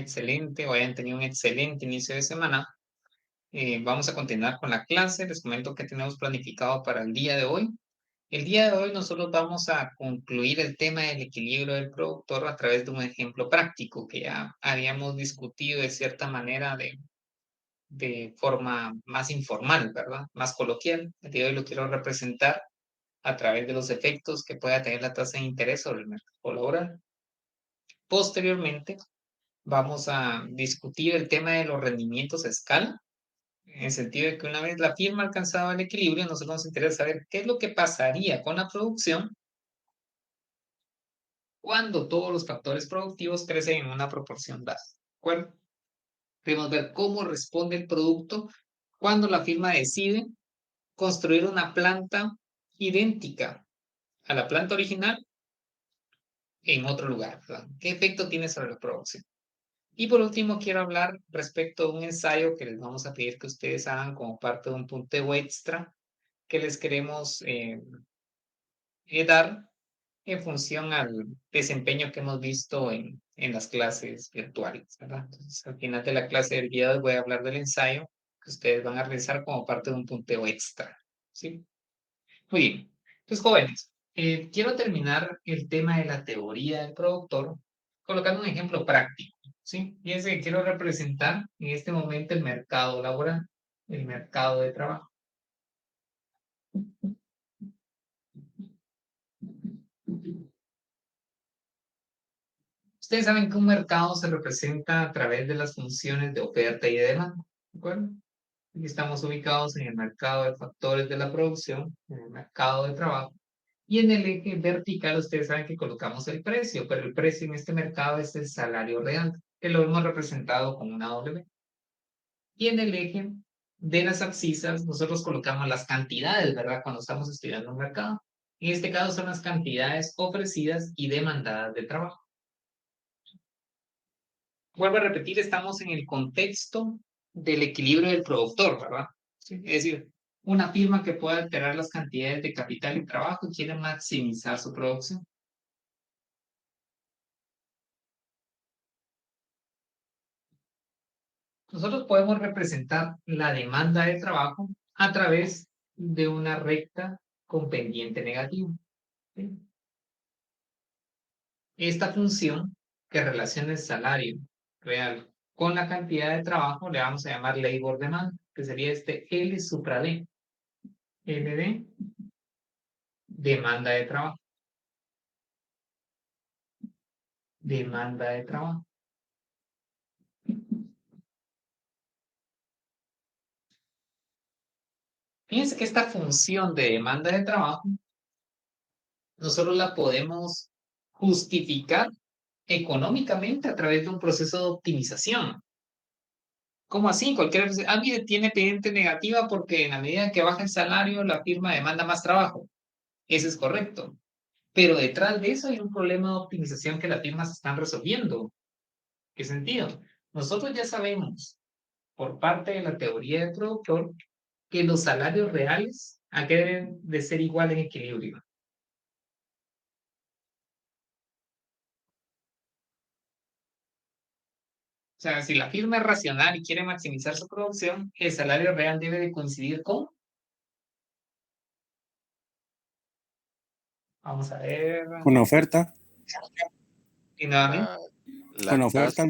excelente o hayan tenido un excelente inicio de semana. Vamos a continuar con la clase. Les comento que tenemos planificado para el día de hoy. El día de hoy nosotros vamos a concluir el tema del equilibrio del productor a través de un ejemplo práctico que ya habíamos discutido de cierta manera de forma más informal, ¿verdad? Más coloquial. El día de hoy lo quiero representar a través de los efectos que pueda tener la tasa de interés sobre el mercado laboral. Posteriormente, vamos a discutir el tema de los rendimientos a escala, en el sentido de que una vez la firma alcanzaba el equilibrio, nosotros nos interesa saber qué es lo que pasaría con la producción cuando todos los factores productivos crecen en una proporción dada. ¿De acuerdo? Queremos ver cómo responde el producto cuando la firma decide construir una planta idéntica a la planta original en otro lugar, ¿verdad? ¿Qué efecto tiene sobre la producción? Y por último, quiero hablar respecto a un ensayo que les vamos a pedir que ustedes hagan como parte de un punteo extra que les queremos dar en función al desempeño que hemos visto en las clases virtuales, ¿verdad? Entonces, al final de la clase del día de hoy voy a hablar del ensayo que ustedes van a realizar como parte de un punteo extra, ¿sí? Muy bien. Entonces, jóvenes, quiero terminar el tema de la teoría del productor colocando un ejemplo práctico, ¿sí? Fíjense que quiero representar en este momento el mercado laboral, el mercado de trabajo. Ustedes saben que un mercado se representa a través de las funciones de oferta y de demanda, ¿de acuerdo? Aquí estamos ubicados en el mercado de factores de la producción, en el mercado de trabajo. Y en el eje vertical ustedes saben que colocamos el precio, pero el precio en este mercado es el salario real, que lo hemos representado con una W. Y en el eje de las abscisas nosotros colocamos las cantidades, ¿verdad? Cuando estamos estudiando un mercado. En este caso son las cantidades ofrecidas y demandadas de trabajo. Vuelvo a repetir, estamos en el contexto del equilibrio del productor, ¿verdad? Sí. Es decir, una firma que pueda alterar las cantidades de capital y trabajo y quiere maximizar su producción. Nosotros podemos representar la demanda de trabajo a través de una recta con pendiente negativo, ¿sí? Esta función que relaciona el salario real con la cantidad de trabajo le vamos a llamar labor demand, que sería este L supra D. L de demanda de trabajo. Demanda de trabajo. Fíjense que esta función de demanda de trabajo nosotros la podemos justificar económicamente a través de un proceso de optimización. ¿Cómo así? Cualquiera dice, mire, tiene pendiente negativa porque en la medida que baja el salario, la firma demanda más trabajo. Eso es correcto. Pero detrás de eso hay un problema de optimización que las firmas están resolviendo. ¿Qué sentido? Nosotros ya sabemos, por parte de la teoría del productor, que los salarios reales aquí deben de ser igual en equilibrio. O sea, si la firma es racional y quiere maximizar su producción, el salario real debe de coincidir con, vamos a ver, Con la oferta, y nuevamente, con la oferta,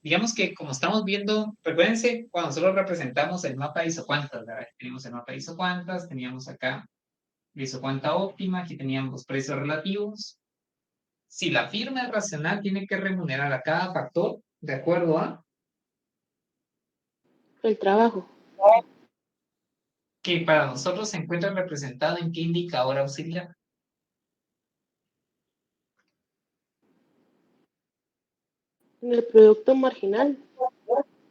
digamos que como estamos viendo, recuérdense, cuando nosotros representamos el mapa de isocuantas, ¿verdad? Tenemos el mapa de isocuantas, teníamos acá la isocuanta óptima, aquí teníamos los precios relativos. Si la firma es racional, tiene que remunerar a cada factor de acuerdo a El trabajo. que para nosotros se encuentra representado en qué indicador auxiliar. En el producto marginal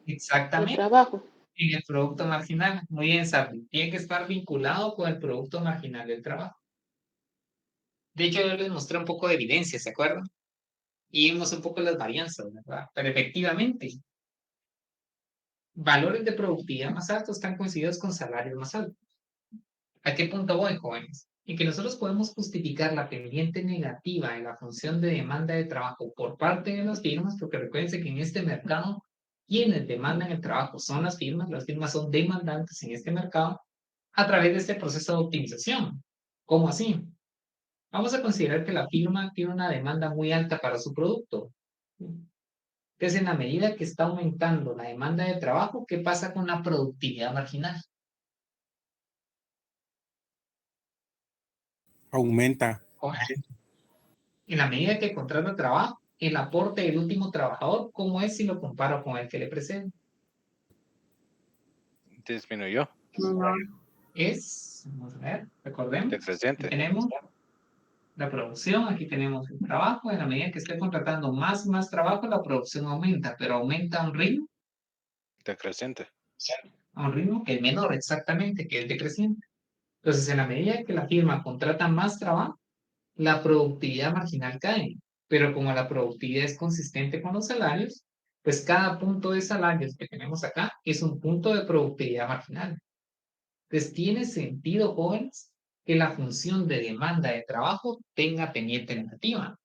de Exactamente, trabajo. en el producto marginal. Muy bien, Sardi. Tiene que estar vinculado con el producto marginal del trabajo. De hecho, yo les mostré un poco de evidencia, ¿se acuerdan? Y vimos un poco las varianzas, ¿verdad? Pero efectivamente, valores de productividad más altos están coincididos con salarios más altos. ¿A qué punto voy, jóvenes? en que nosotros podemos justificar la pendiente negativa en la función de demanda de trabajo por parte de las firmas, porque recuérdense que en este mercado, quienes demandan el trabajo son las firmas son demandantes en este mercado a través de este proceso de optimización. ¿Cómo así? Vamos a considerar que la firma tiene una demanda muy alta para su producto. Entonces, en la medida que está aumentando la demanda de trabajo, ¿qué pasa con la productividad marginal? Aumenta. En la medida que contrata trabajo, el aporte del último trabajador, ¿cómo es si lo comparo con el que le precede? Disminuyó. Vamos a ver, recordemos, aquí Decreciente. tenemos la producción, aquí tenemos el trabajo. En la medida que esté contratando más y más trabajo, la producción aumenta, pero aumenta a un ritmo Decreciente. que es menor exactamente, que es decreciente. Entonces, en la medida que la firma contrata más trabajo, la productividad marginal cae. Pero como la productividad es consistente con los salarios, pues cada punto de salarios que tenemos acá es un punto de productividad marginal. Entonces, tiene sentido, jóvenes, que la función de demanda de trabajo tenga pendiente negativa.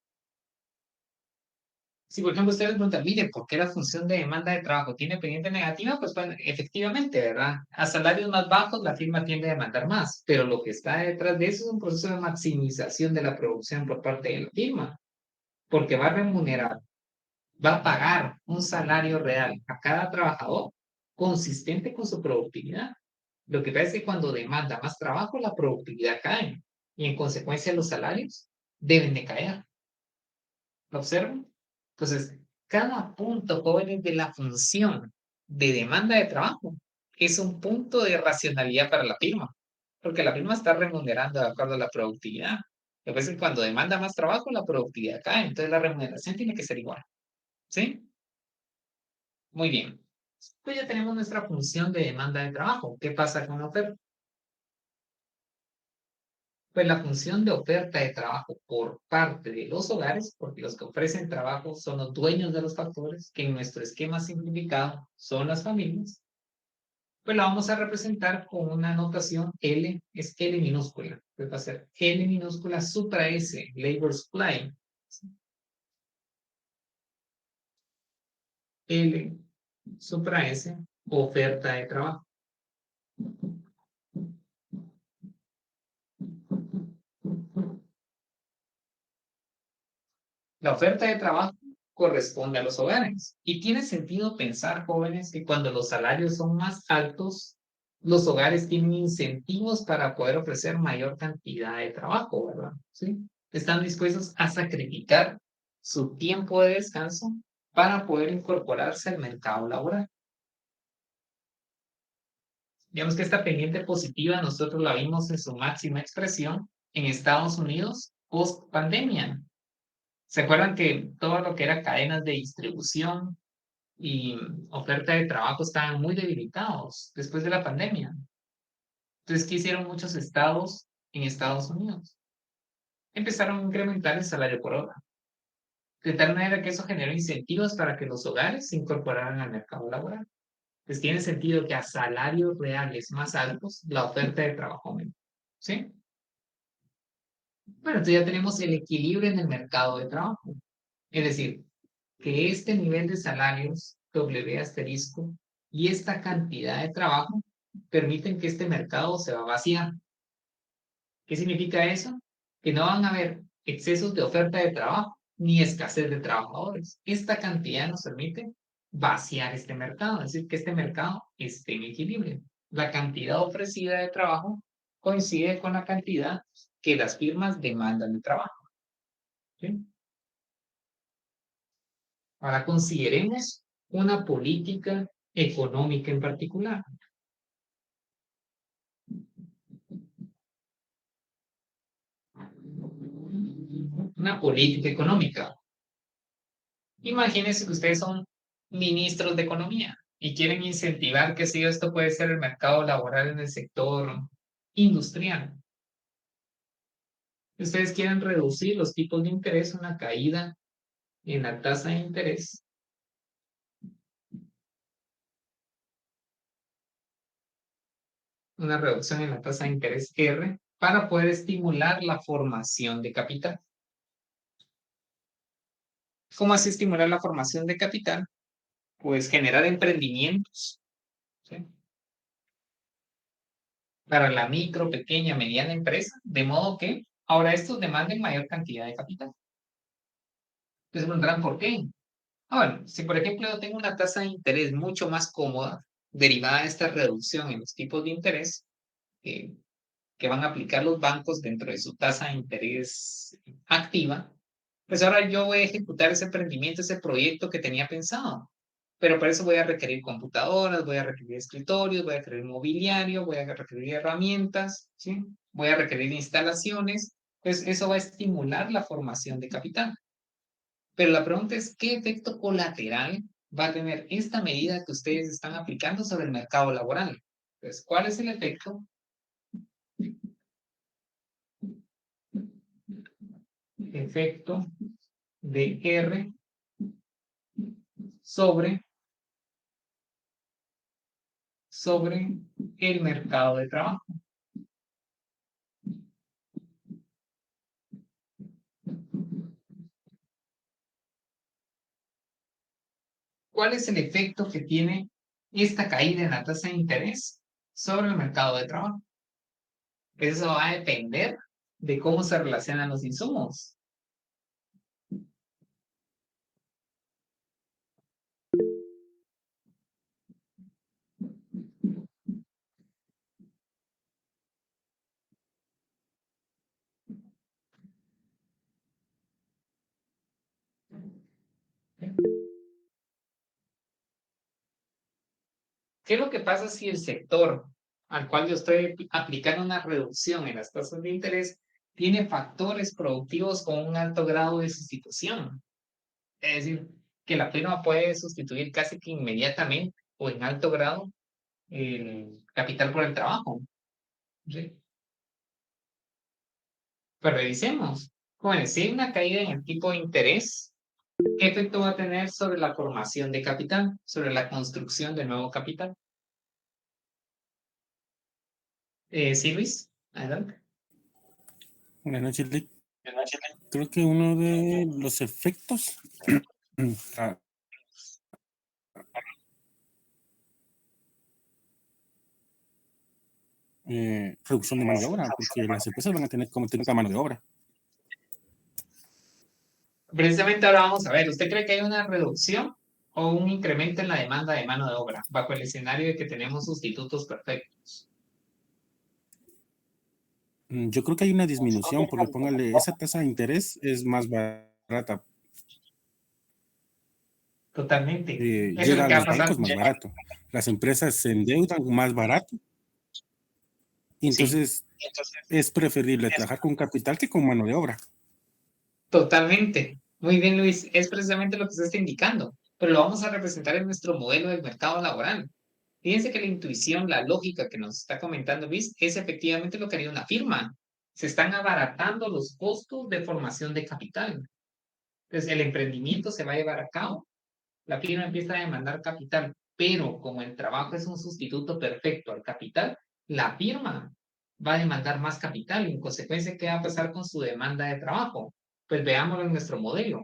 Si, por ejemplo, ustedes preguntan, mire, ¿por qué la función de demanda de trabajo tiene pendiente negativa? Pues bueno, efectivamente, ¿verdad? A salarios más bajos la firma tiende a demandar más, pero lo que está detrás de eso es un proceso de maximización de la producción por parte de la firma, porque va a remunerar, va a pagar un salario real a cada trabajador consistente con su productividad. Lo que pasa es que cuando demanda más trabajo, la productividad cae y en consecuencia los salarios deben de caer. ¿Lo observan? Entonces, cada punto, jóvenes, de la función de demanda de trabajo es un punto de racionalidad para la firma, porque la firma está remunerando de acuerdo a la productividad. Lo que pasa es que cuando demanda más trabajo, la productividad cae, entonces la remuneración tiene que ser igual. ¿Sí? Muy bien. Pues ya tenemos nuestra función de demanda de trabajo. ¿Qué pasa con la oferta? Pues la función de oferta de trabajo por parte de los hogares, porque los que ofrecen trabajo son los dueños de los factores, que en nuestro esquema simplificado son las familias, pues la vamos a representar con una notación L, es L minúscula, pues va a ser L minúscula supra S, labor supply. L supra S, oferta de trabajo. La oferta de trabajo corresponde a los hogares. Y tiene sentido pensar, jóvenes, que cuando los salarios son más altos, los hogares tienen incentivos para poder ofrecer mayor cantidad de trabajo, ¿verdad? ¿Sí? Están dispuestos a sacrificar su tiempo de descanso para poder incorporarse al mercado laboral. Digamos que esta pendiente positiva nosotros la vimos en su máxima expresión en Estados Unidos post pandemia. ¿Se acuerdan que todo lo que era cadenas de distribución y oferta de trabajo estaban muy debilitados después de la pandemia? Entonces, ¿qué hicieron muchos estados en Estados Unidos? Empezaron a incrementar el salario por hora, de tal manera que eso generó incentivos para que los hogares se incorporaran al mercado laboral. Pues tiene sentido que a salarios reales más altos la oferta de trabajo aumente. ¿Sí? Bueno, entonces ya tenemos el equilibrio en el mercado de trabajo. Es decir, que este nivel de salarios, W asterisco, y esta cantidad de trabajo permiten que este mercado se va a vaciar. ¿Qué significa eso? Que no van a haber excesos de oferta de trabajo ni escasez de trabajadores. Esta cantidad nos permite vaciar este mercado, es decir, que este mercado esté en equilibrio. La cantidad ofrecida de trabajo coincide con la cantidad que las firmas demandan de trabajo. ¿Sí? Ahora consideremos una política económica en particular. Una política económica. Imagínense que ustedes son ministros de economía y quieren incentivar que si esto puede ser el mercado laboral en el sector industrial. Ustedes quieren reducir los tipos de interés, una caída en la tasa de interés. Una reducción en la tasa de interés R para poder estimular la formación de capital. ¿Cómo así estimular la formación de capital? Pues generar emprendimientos, ¿sí? Para la micro, pequeña, mediana empresa, de modo que ahora estos demanden mayor cantidad de capital. Entonces preguntarán, ¿por qué? Bueno, si por ejemplo yo tengo una tasa de interés mucho más cómoda, derivada de esta reducción en los tipos de interés que van a aplicar los bancos dentro de su tasa de interés activa, pues ahora yo voy a ejecutar ese emprendimiento, ese proyecto que tenía pensado. Pero para eso voy a requerir computadoras, voy a requerir escritorios, voy a requerir mobiliario, voy a requerir herramientas, ¿sí? Voy a requerir instalaciones. Pues eso va a estimular la formación de capital. Pero la pregunta es, ¿qué efecto colateral va a tener esta medida que ustedes están aplicando sobre el mercado laboral? Pues, ¿cuál es el efecto? Efecto de R sobre el mercado de trabajo. ¿Cuál es el efecto que tiene esta caída en la tasa de interés sobre el mercado de trabajo? Eso va a depender de cómo se relacionan los insumos. ¿Qué es lo que pasa si el sector al cual yo estoy aplicando una reducción en las tasas de interés tiene factores productivos con un alto grado de sustitución? Es decir, que la firma puede sustituir casi que inmediatamente o en alto grado el capital por el trabajo. ¿Sí? Pero revisemos. Bueno, si hay una caída en el tipo de interés, ¿qué efecto va a tener sobre la formación de capital, sobre la construcción de nuevo capital? Sí, Luis, adelante. Buenas noches, Lick. Creo que uno de los efectos ah, reducción de mano de obra, porque las empresas van a tener como tanta mano de obra. Precisamente ahora vamos a ver, ¿usted cree que hay una reducción o un incremento en la demanda de mano de obra bajo el escenario de que tenemos sustitutos perfectos? Yo creo que hay una disminución, porque póngale, esa tasa de interés es más barata. Totalmente. Eso es Llega lo a que va a los pasar. bancos más barato. Las empresas se endeudan más barato. Y Sí, entonces es preferible trabajar con capital que con mano de obra. totalmente. Muy bien, Luis. Es precisamente lo que usted está indicando, pero lo vamos a representar en nuestro modelo del mercado laboral. Fíjense que la intuición, la lógica que nos está comentando Luis, es efectivamente lo que haría una firma. Se están abaratando los costos de formación de capital. Entonces, el emprendimiento se va a llevar a cabo, la firma empieza a demandar capital, pero como el trabajo es un sustituto perfecto al capital, la firma va a demandar más capital y en consecuencia, ¿qué va a pasar con su demanda de trabajo? Pues veámoslo en nuestro modelo.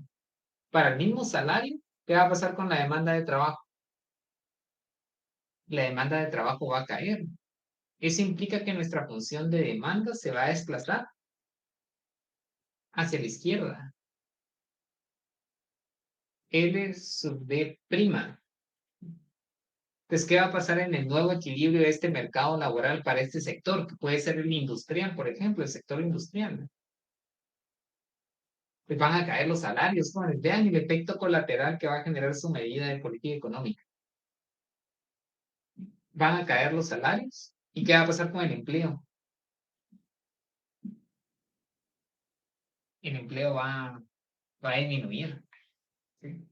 Para el mismo salario, ¿qué va a pasar con la demanda de trabajo? La demanda de trabajo va a caer. Eso implica que nuestra función de demanda se va a desplazar hacia la izquierda. L sub D prima. Entonces, ¿qué va a pasar en el nuevo equilibrio de este mercado laboral para este sector? Que puede ser el industrial, por ejemplo, el sector industrial. Pues van a caer los salarios, jóvenes. Vean el efecto colateral que va a generar su medida de política económica. Van a caer los salarios. ¿Y qué va a pasar con el empleo? El empleo va a disminuir. ¿Sí?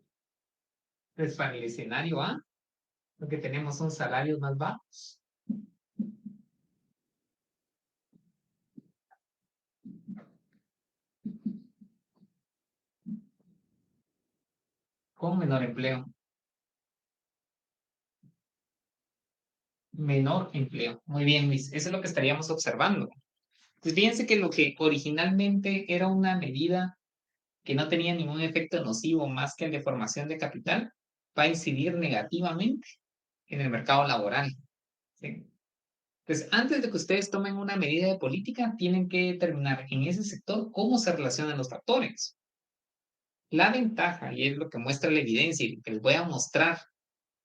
Entonces, para el escenario A, lo que tenemos son salarios más bajos. Con menor empleo. Menor empleo. Muy bien, Luis. Eso es lo que estaríamos observando. Pues fíjense que lo que originalmente era una medida que no tenía ningún efecto nocivo más que el de formación de capital, va a incidir negativamente en el mercado laboral. ¿Sí? Entonces, antes de que ustedes tomen una medida de política, tienen que determinar en ese sector cómo se relacionan los factores. La ventaja, y es lo que muestra la evidencia y lo que les voy a mostrar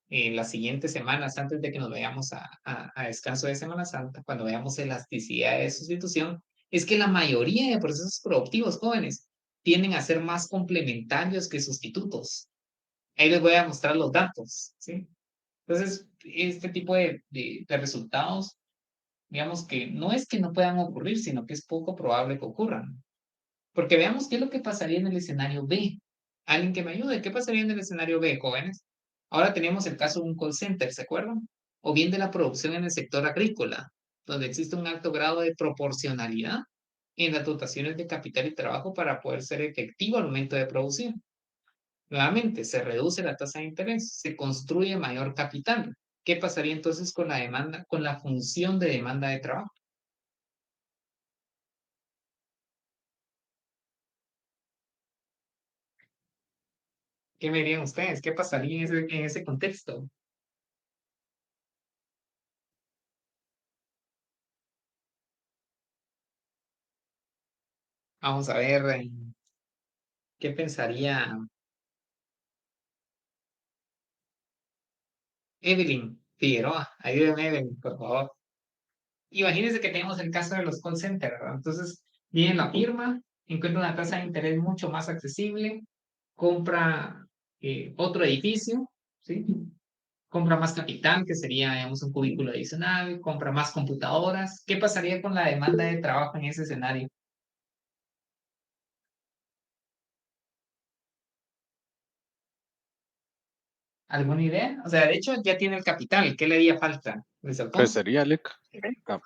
en las siguientes semanas, antes de que nos vayamos a descanso de Semana Santa, cuando veamos elasticidad de sustitución, es que la mayoría de procesos productivos jóvenes tienden a ser más complementarios que sustitutos. Ahí les voy a mostrar los datos, ¿sí? Entonces, este tipo de resultados, digamos que no es que no puedan ocurrir, sino que es poco probable que ocurran. Porque veamos qué es lo que pasaría en el escenario B. Alguien que me ayude, ¿qué pasaría en el escenario B, jóvenes? Ahora tenemos el caso de un call center, ¿se acuerdan? O bien de la producción en el sector agrícola, donde existe un alto grado de proporcionalidad en las dotaciones de capital y trabajo para poder ser efectivo al momento de producir. Nuevamente, se reduce la tasa de interés, se construye mayor capital. ¿Qué pasaría entonces con la demanda, con la función de demanda de trabajo? ¿Qué me dirían ustedes? ¿Qué pasaría en ese contexto? Vamos a ver qué pensaría Evelyn Figueroa. Ayúdeme, Evelyn, por favor. Imagínense que tenemos el caso de los call centers, ¿verdad? Entonces, viene la firma, encuentra una tasa de interés mucho más accesible, compra otro edificio, ¿sí? Compra más capital, que sería, digamos, un cubículo adicional, compra más computadoras. ¿Qué pasaría con la demanda de trabajo en ese escenario? ¿Alguna idea? O sea, de hecho, ya tiene el capital. ¿Qué le haría falta, Luis Alfonso? Crecería, Lick. Ah,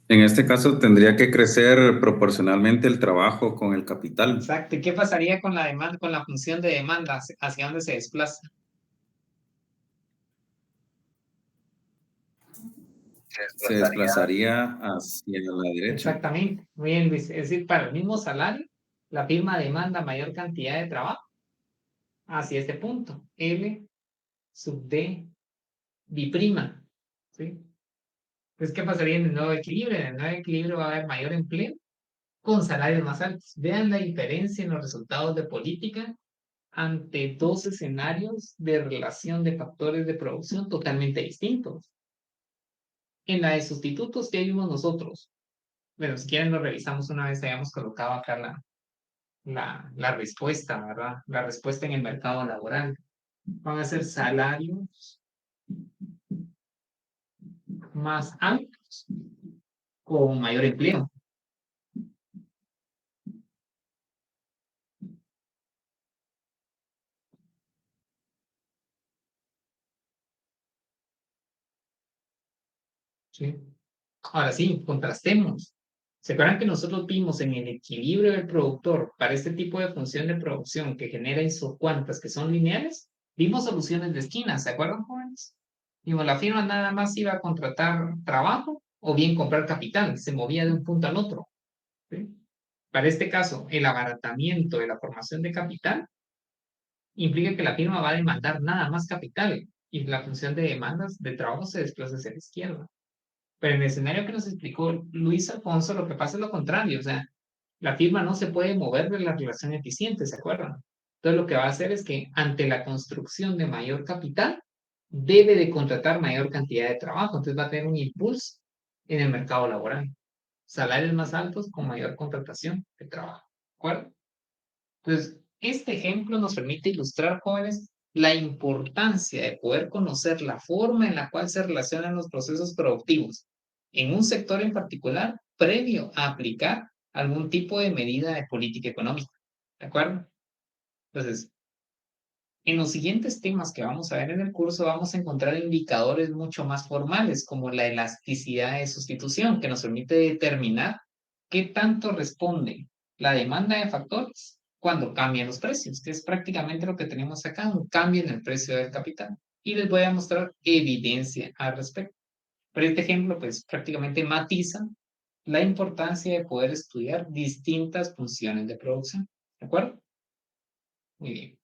En este caso tendría que crecer proporcionalmente el trabajo con el capital. Exacto. ¿Y qué pasaría con la demanda, con la función de demanda? ¿Hacia dónde se desplaza? Se desplazaría hacia la derecha. Exactamente. Muy bien, Luis. Es decir, para el mismo salario, la firma demanda mayor cantidad de trabajo hacia este punto. L sub D biprima. ¿Sí? Entonces, ¿qué pasaría en el nuevo equilibrio? En el nuevo equilibrio va a haber mayor empleo con salarios más altos. Vean la diferencia en los resultados de política ante dos escenarios de relación de factores de producción totalmente distintos. En la de sustitutos, ¿qué vimos nosotros? Bueno, si quieren lo revisamos una vez hayamos colocado acá la respuesta, ¿verdad? La respuesta en el mercado laboral. Van a ser salarios más altos con mayor empleo. ¿Sí? Ahora sí, contrastemos. ¿Se acuerdan que nosotros vimos en el equilibrio del productor para este tipo de función de producción que genera isocuantas que son lineales? Vimos soluciones de esquina, ¿se acuerdan, jóvenes? Digo, la firma nada más iba a contratar trabajo o bien comprar capital, se movía de un punto al otro. ¿Sí? Para este caso, el abaratamiento de la formación de capital implica que la firma va a demandar nada más capital y la función de demandas de trabajo se desplaza hacia la izquierda. Pero en el escenario que nos explicó Luis Alfonso, lo que pasa es lo contrario, o sea, la firma no se puede mover de la relación eficiente, ¿se acuerdan? Entonces lo que va a hacer es que ante la construcción de mayor capital, debe de contratar mayor cantidad de trabajo, entonces va a tener un impulso en el mercado laboral. Salarios más altos con mayor contratación de trabajo, ¿de acuerdo? Entonces, este ejemplo nos permite ilustrar, jóvenes, la importancia de poder conocer la forma en la cual se relacionan los procesos productivos en un sector en particular previo a aplicar algún tipo de medida de política económica. ¿De acuerdo? Entonces, en los siguientes temas que vamos a ver en el curso vamos a encontrar indicadores mucho más formales como la elasticidad de sustitución que nos permite determinar qué tanto responde la demanda de factores cuando cambian los precios, que es prácticamente lo que tenemos acá, un cambio en el precio del capital. Y les voy a mostrar evidencia al respecto. Pero este ejemplo, pues, prácticamente matiza la importancia de poder estudiar distintas funciones de producción. ¿De acuerdo? Muy bien.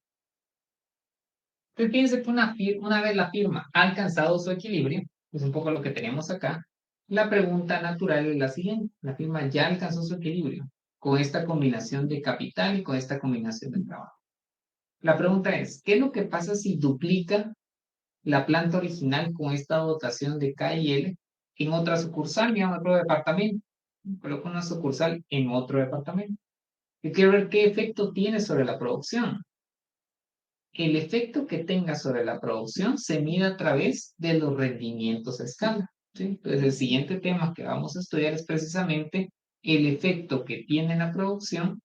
Entonces, fíjense que una vez la firma ha alcanzado su equilibrio, es un poco lo que tenemos acá, la pregunta natural es la siguiente. La firma ya alcanzó su equilibrio con esta combinación de capital y con esta combinación de trabajo. La pregunta es, ¿qué es lo que pasa si duplica la planta original con esta dotación de K y L en otra sucursal, en otro departamento? Coloco una sucursal en otro departamento. Yo quiero ver qué efecto tiene sobre la producción. El efecto que tenga sobre la producción se mide a través de los rendimientos a escala, ¿sí? Entonces, el siguiente tema que vamos a estudiar es precisamente el efecto que tiene en la producción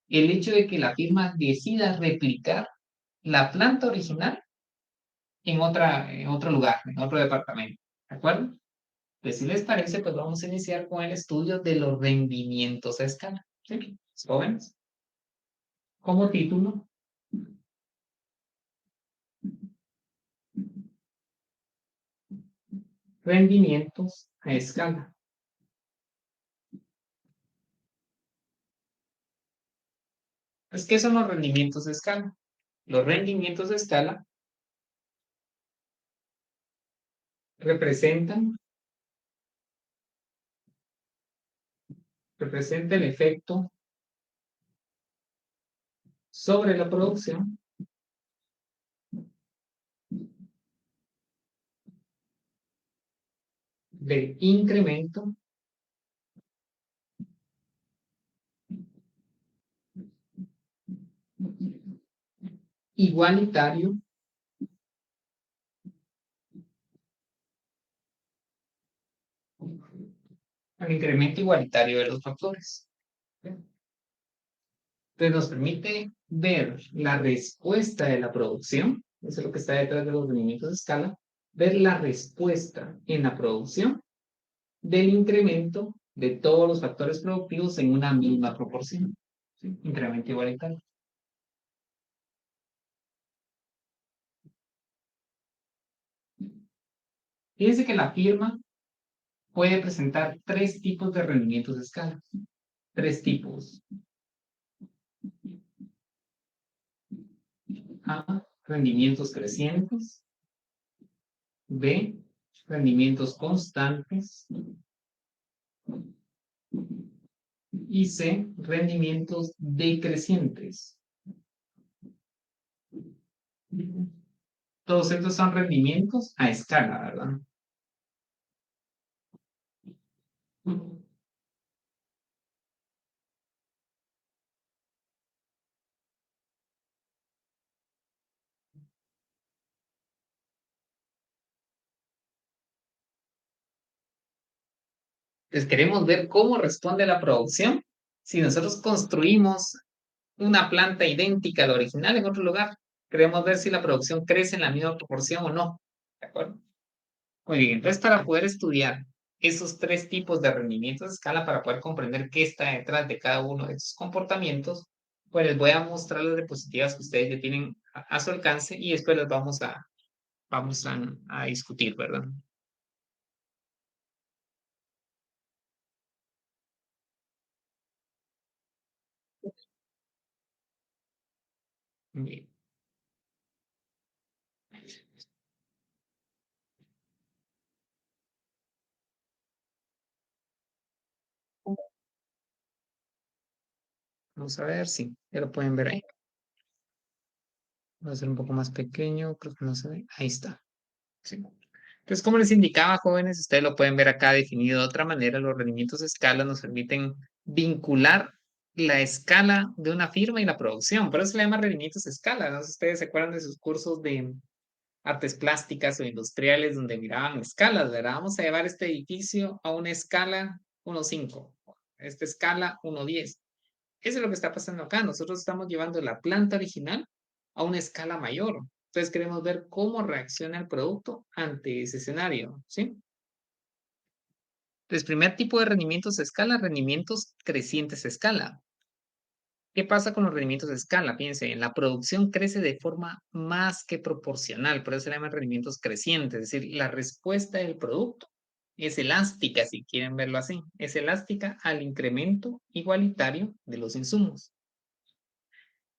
el hecho de que la firma decida replicar la planta original en otro lugar, en otro departamento. ¿De acuerdo? Pues si les parece, pues vamos a iniciar con el estudio de los rendimientos a escala. ¿Sí? Jóvenes. Como título, rendimientos a escala. Pues, ¿qué son los rendimientos a escala? Los rendimientos a escala representan el efecto sobre la producción del incremento igualitario al incremento igualitario de los factores. Entonces nos permite ver la respuesta de la producción, eso es lo que está detrás de los rendimientos de escala, ver la respuesta en la producción del incremento de todos los factores productivos en una misma proporción. ¿Sí? Incremento igualitario. Fíjense que la firma puede presentar tres tipos de rendimientos de escala. Tres tipos. A, rendimientos crecientes. B, rendimientos constantes. Y C, rendimientos decrecientes. Todos estos son rendimientos a escala, ¿verdad? Entonces queremos ver cómo responde la producción si nosotros construimos una planta idéntica a la original en otro lugar. Queremos ver si la producción crece en la misma proporción o no. ¿De acuerdo? Muy bien, entonces para poder estudiar esos tres tipos de rendimientos de escala, para poder comprender qué está detrás de cada uno de esos comportamientos, pues les voy a mostrar las diapositivas que ustedes ya tienen a su alcance y después las vamos a discutir, ¿verdad? Bien. Vamos a ver si ya lo pueden ver ahí. Voy a hacer un poco más pequeño, creo que no se ve. Ahí está. Sí. Entonces, como les indicaba, jóvenes, ustedes lo pueden ver acá definido de otra manera. Los rendimientos de escala nos permiten vincular la escala de una firma y la producción. Por eso se le llama rendimientos de escala. No sé si ustedes se acuerdan de sus cursos de artes plásticas o industriales donde miraban escalas, ¿verdad? Vamos a llevar este edificio a una escala 1.5, esta escala 1.10. Eso es lo que está pasando acá. Nosotros estamos llevando la planta original a una escala mayor. Entonces queremos ver cómo reacciona el producto ante ese escenario, ¿sí? Entonces, primer tipo de rendimientos a escala, rendimientos crecientes a escala. ¿Qué pasa con los rendimientos de escala? Fíjense, la producción crece de forma más que proporcional, por eso se llaman rendimientos crecientes, es decir, la respuesta del producto Es elástica, si quieren verlo así. Es elástica al incremento igualitario de los insumos.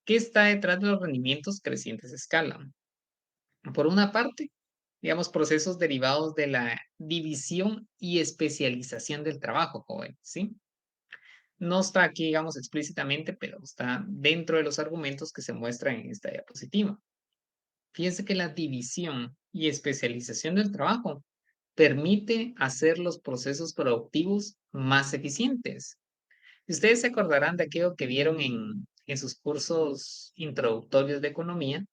¿Qué está detrás de los rendimientos crecientes a escala? Por una parte, digamos, procesos derivados de la división y especialización del trabajo, joven, ¿sí? No está aquí, digamos, explícitamente, pero está dentro de los argumentos que se muestran en esta diapositiva. Fíjense que la división y especialización del trabajo permite hacer los procesos productivos más eficientes. Ustedes se acordarán de aquello que vieron en sus cursos introductorios de economía,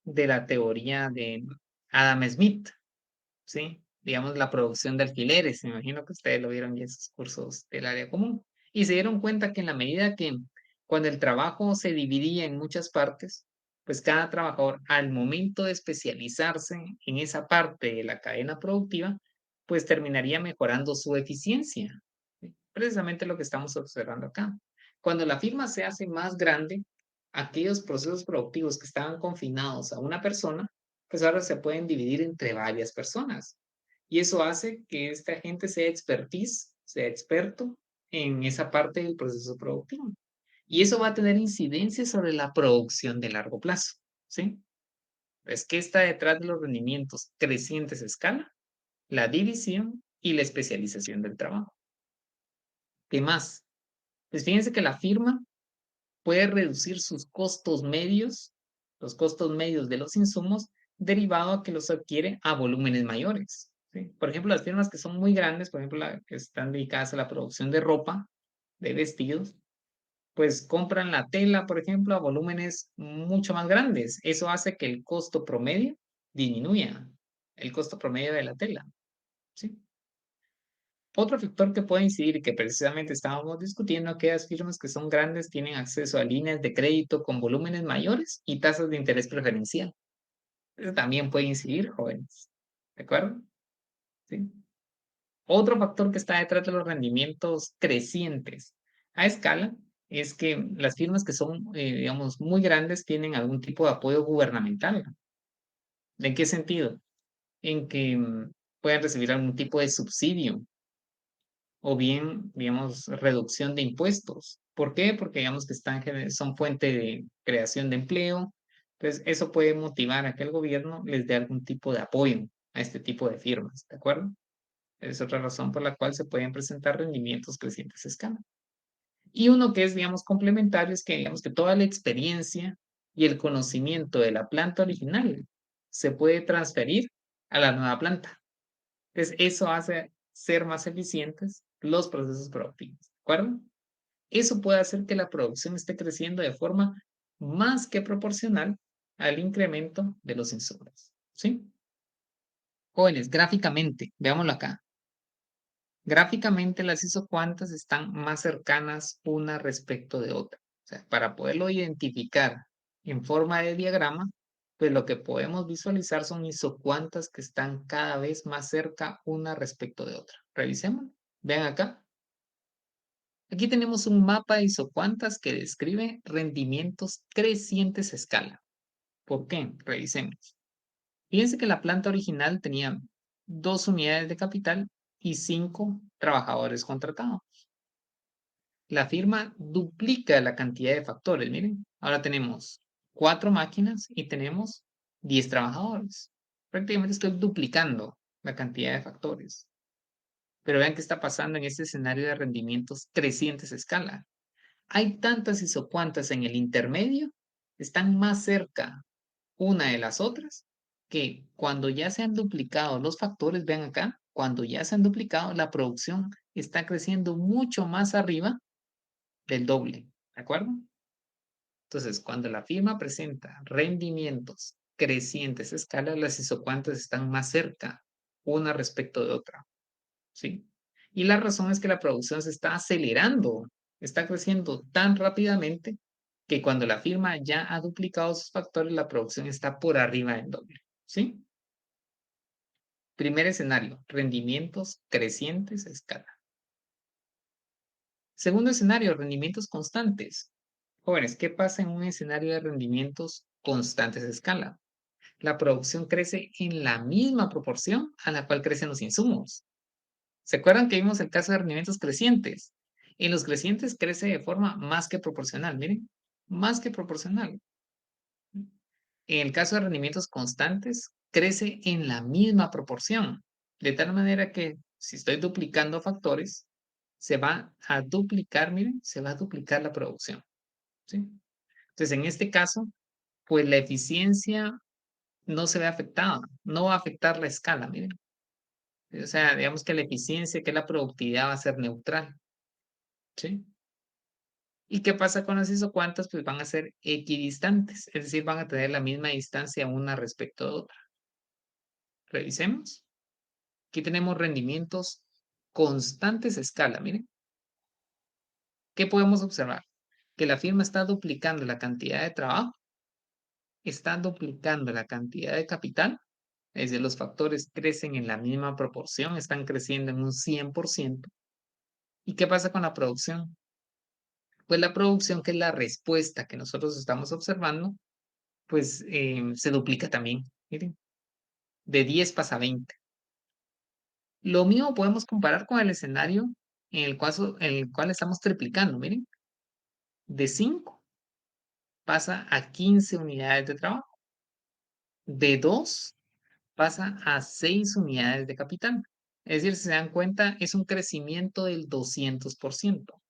de la teoría de Adam Smith, ¿sí? Digamos, la producción de alquileres. Me imagino que ustedes lo vieron ya en sus cursos del área común. Y se dieron cuenta que en la medida que cuando el trabajo se dividía en muchas partes, pues cada trabajador al momento de especializarse en esa parte de la cadena productiva, pues terminaría mejorando su eficiencia. ¿Sí? Precisamente lo que estamos observando acá. Cuando la firma se hace más grande, aquellos procesos productivos que estaban confinados a una persona, pues ahora se pueden dividir entre varias personas. Y eso hace que esta gente sea expertise, sea experto en esa parte del proceso productivo. Y eso va a tener incidencia sobre la producción de largo plazo, ¿sí? Pues, ¿qué está detrás de los rendimientos crecientes a escala? La división y la especialización del trabajo. ¿Qué más? Pues fíjense que la firma puede reducir sus costos medios, los costos medios de los insumos, derivado a que los adquiere a volúmenes mayores, ¿sí? Por ejemplo, las firmas que son muy grandes, por ejemplo, las que están dedicadas a la producción de ropa, de vestidos, pues compran la tela, por ejemplo, a volúmenes mucho más grandes. Eso hace que el costo promedio disminuya, el costo promedio de la tela, ¿sí? Otro factor que puede incidir y que precisamente estábamos discutiendo, aquellas firmas que son grandes tienen acceso a líneas de crédito con volúmenes mayores y tasas de interés preferencial. Eso también puede incidir, jóvenes. ¿De acuerdo? ¿Sí? Otro factor que está detrás de los rendimientos crecientes a escala es que las firmas que son, digamos, muy grandes tienen algún tipo de apoyo gubernamental. ¿En qué sentido? En que pueden recibir algún tipo de subsidio o bien, digamos, reducción de impuestos. ¿Por qué? Porque digamos que son fuente de creación de empleo. Entonces, eso puede motivar a que el gobierno les dé algún tipo de apoyo a este tipo de firmas, ¿de acuerdo? Es otra razón por la cual se pueden presentar rendimientos crecientes a escala. Y uno que es, digamos, complementario es que, digamos, que toda la experiencia y el conocimiento de la planta original se puede transferir a la nueva planta. Entonces, eso hace ser más eficientes los procesos productivos, ¿de acuerdo? Eso puede hacer que la producción esté creciendo de forma más que proporcional al incremento de los insumos, ¿sí? Jóvenes, gráficamente, veámoslo acá. Gráficamente las isocuantas están más cercanas una respecto de otra. O sea, para poderlo identificar en forma de diagrama, pues lo que podemos visualizar son isocuantas que están cada vez más cerca una respecto de otra. Revisemos. Vean acá. Aquí tenemos un mapa de isocuantas que describe rendimientos crecientes a escala. ¿Por qué? Revisemos. Fíjense que la planta original tenía 2 unidades de capital y 5 trabajadores contratados. La firma duplica la cantidad de factores. Miren, ahora tenemos 4 máquinas y tenemos 10 trabajadores. Prácticamente estoy duplicando la cantidad de factores. Pero vean qué está pasando en este escenario de rendimientos crecientes a escala. Hay tantas isocuantas en el intermedio, están más cerca una de las otras, que cuando ya se han duplicado los factores, vean acá, cuando ya se han duplicado, la producción está creciendo mucho más arriba del doble, ¿de acuerdo? Entonces, cuando la firma presenta rendimientos crecientes a escala, las isocuantas están más cerca una respecto de otra, ¿sí? Y la razón es que la producción se está acelerando, está creciendo tan rápidamente que cuando la firma ya ha duplicado sus factores, la producción está por arriba del doble, ¿sí? Primer escenario, rendimientos crecientes a escala. Segundo escenario, rendimientos constantes. Jóvenes, ¿qué pasa en un escenario de rendimientos constantes a escala? La producción crece en la misma proporción a la cual crecen los insumos. ¿Se acuerdan que vimos el caso de rendimientos crecientes? En los crecientes crece de forma más que proporcional, miren, más que proporcional. En el caso de rendimientos constantes, crece en la misma proporción, de tal manera que si estoy duplicando factores, se va a duplicar, miren, se va a duplicar la producción, ¿sí? Entonces, en este caso, pues la eficiencia no se ve afectada, no va a afectar la escala, miren. O sea, digamos que la eficiencia, que la productividad va a ser neutral, ¿sí? ¿Y qué pasa con las isocuantas? Pues van a ser equidistantes, es decir, van a tener la misma distancia una respecto de otra. Revisemos. Aquí tenemos rendimientos constantes a escala, miren. ¿Qué podemos observar? Que la firma está duplicando la cantidad de trabajo, está duplicando la cantidad de capital, es decir, los factores crecen en la misma proporción, están creciendo en un 100%. ¿Y qué pasa con la producción? Pues la producción, que es la respuesta que nosotros estamos observando, pues se duplica también. Miren, de 10 pasa a 20. Lo mismo podemos comparar con el escenario en el cual estamos triplicando. Miren, de 5 pasa a 15 unidades de trabajo. De 2 pasa a 6 unidades de capital. Es decir, si se dan cuenta, es un crecimiento del 200%.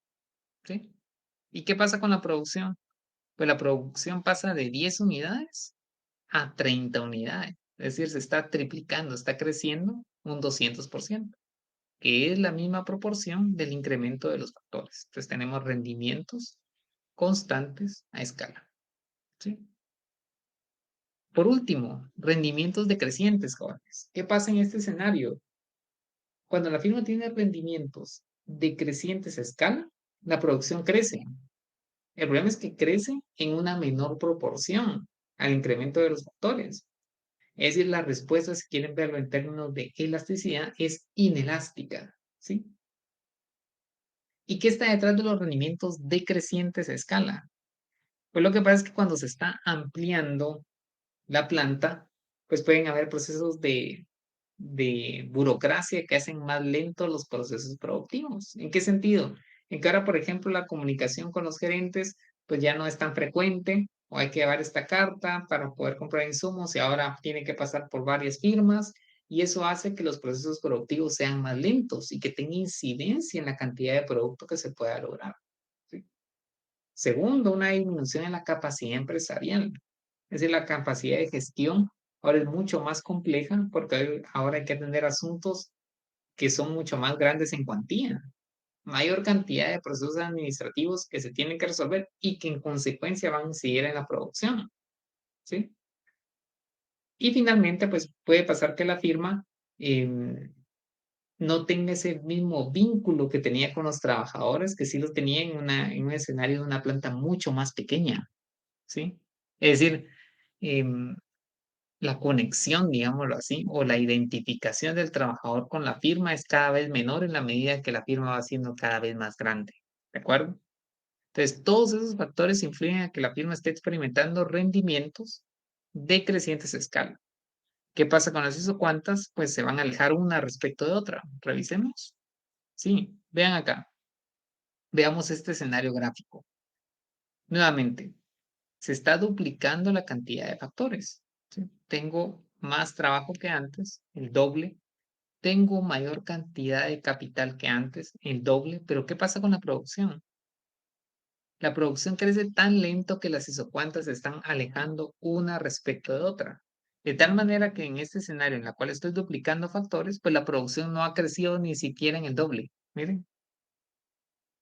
¿Sí? ¿Y qué pasa con la producción? Pues la producción pasa de 10 unidades a 30 unidades. Es decir, se está triplicando, está creciendo un 200%, que es la misma proporción del incremento de los factores. Entonces tenemos rendimientos constantes a escala. ¿Sí? Por último, rendimientos decrecientes, jóvenes. ¿Qué pasa en este escenario? Cuando la firma tiene rendimientos decrecientes a escala, la producción crece. El problema es que crece en una menor proporción al incremento de los factores. Es decir, la respuesta, si quieren verlo en términos de elasticidad, es inelástica, ¿sí? ¿Y qué está detrás de los rendimientos decrecientes a escala? Pues lo que pasa es que cuando se está ampliando la planta, pues pueden haber procesos de burocracia que hacen más lentos los procesos productivos. ¿En qué sentido? En que ahora, por ejemplo, la comunicación con los gerentes, pues ya no es tan frecuente, o hay que llevar esta carta para poder comprar insumos y ahora tiene que pasar por varias firmas, y eso hace que los procesos productivos sean más lentos y que tenga incidencia en la cantidad de producto que se pueda lograr. ¿Sí? Segundo, una disminución en la capacidad empresarial. Es decir, la capacidad de gestión ahora es mucho más compleja porque ahora hay que atender asuntos que son mucho más grandes en cuantía. Mayor cantidad de procesos administrativos que se tienen que resolver y que en consecuencia van a incidir en la producción. ¿Sí? Y finalmente, pues puede pasar que la firma no tenga ese mismo vínculo que tenía con los trabajadores, que sí lo tenía en un escenario de una planta mucho más pequeña. ¿Sí? Es decir, em, la conexión, digámoslo así, o la identificación del trabajador con la firma es cada vez menor en la medida que la firma va siendo cada vez más grande. ¿De acuerdo? Entonces, todos esos factores influyen a que la firma esté experimentando rendimientos decrecientes a escala. ¿Qué pasa con las isocuantas? Pues se van a alejar una respecto de otra. Revisemos. Sí, vean acá. Veamos este escenario gráfico. Nuevamente, se está duplicando la cantidad de factores. ¿Sí? Tengo más trabajo que antes, el doble. Tengo mayor cantidad de capital que antes, el doble. Pero ¿qué pasa con la producción? La producción crece tan lento que las isocuantas se están alejando una respecto de otra. De tal manera que en este escenario en el cual estoy duplicando factores, pues la producción no ha crecido ni siquiera en el doble. Miren.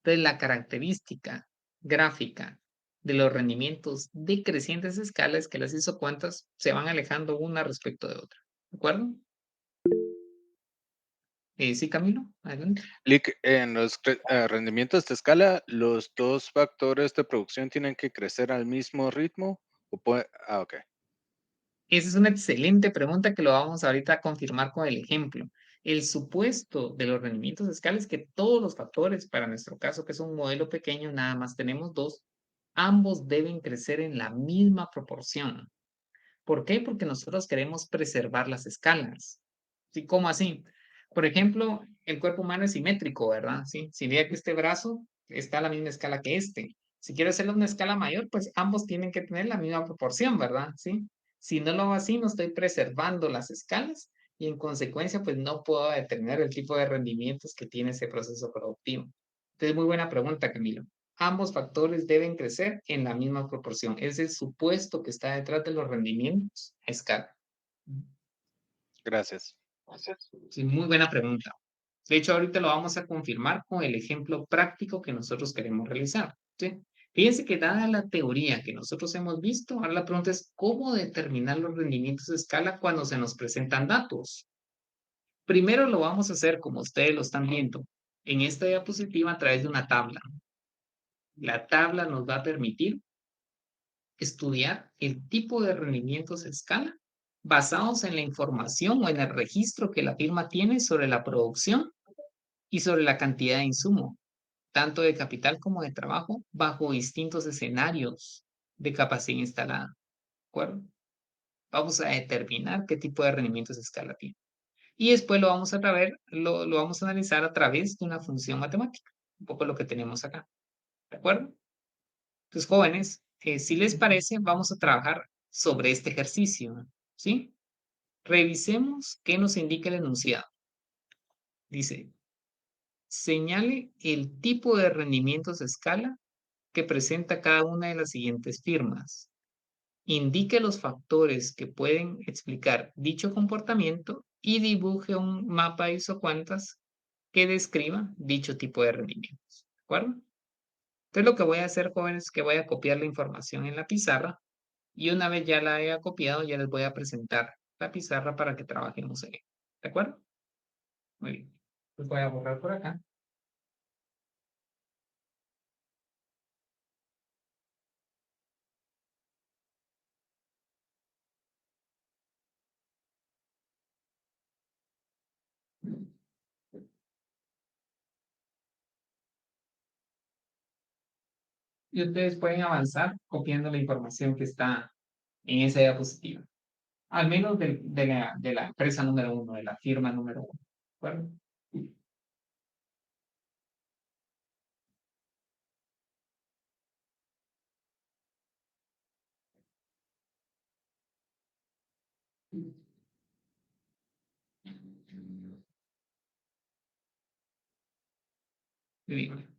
Entonces, la característica gráfica de los rendimientos decrecientes a escala es que las isocuantas se van alejando una respecto de otra. ¿De acuerdo? Sí, Camilo, adelante. Lick, en los rendimientos de escala, ¿los dos factores de producción tienen que crecer al mismo ritmo? Ok. Esa es una excelente pregunta que lo vamos ahorita a confirmar con el ejemplo. El supuesto de los rendimientos a escala es que todos los factores, para nuestro caso, que es un modelo pequeño, nada más tenemos dos, ambos deben crecer en la misma proporción. ¿Por qué? Porque nosotros queremos preservar las escalas. ¿Sí? ¿Cómo así? Por ejemplo, el cuerpo humano es simétrico, ¿verdad? ¿Sí? Si vea que este brazo está a la misma escala que este. Si quiero hacerlo una escala mayor, pues ambos tienen que tener la misma proporción, ¿verdad? ¿Sí? Si no lo hago así, no estoy preservando las escalas y en consecuencia, pues no puedo determinar el tipo de rendimientos que tiene ese proceso productivo. Entonces, muy buena pregunta, Camilo. Ambos factores deben crecer en la misma proporción. Es el supuesto que está detrás de los rendimientos a escala. Gracias. Sí, muy buena pregunta. De hecho, ahorita lo vamos a confirmar con el ejemplo práctico que nosotros queremos realizar. ¿Sí? Fíjense que dada la teoría que nosotros hemos visto, ahora la pregunta es cómo determinar los rendimientos de escala cuando se nos presentan datos. Primero lo vamos a hacer como ustedes lo están viendo en esta diapositiva a través de una tabla. La tabla nos va a permitir estudiar el tipo de rendimientos de escala basados en la información o en el registro que la firma tiene sobre la producción y sobre la cantidad de insumo, tanto de capital como de trabajo, bajo distintos escenarios de capacidad instalada. ¿De acuerdo? Vamos a determinar qué tipo de rendimientos de escala tiene. Y después lo vamos a lo vamos a analizar a través de una función matemática, un poco lo que tenemos acá. ¿De acuerdo? Entonces, jóvenes, si les parece, vamos a trabajar sobre este ejercicio, ¿sí? Revisemos qué nos indica el enunciado. Dice, señale el tipo de rendimientos de escala que presenta cada una de las siguientes firmas. Indique los factores que pueden explicar dicho comportamiento y dibuje un mapa isocuantas que describa dicho tipo de rendimientos. ¿De acuerdo? Entonces lo que voy a hacer, jóvenes, es que voy a copiar la información en la pizarra y una vez ya la haya copiado, ya les voy a presentar la pizarra para que trabajemos en ella. ¿De acuerdo? Muy bien. Pues voy a borrar por acá. Y ustedes pueden avanzar copiando la información que está en esa diapositiva. Al menos de la empresa número 1, de la firma número 1. ¿De acuerdo? Muy bien.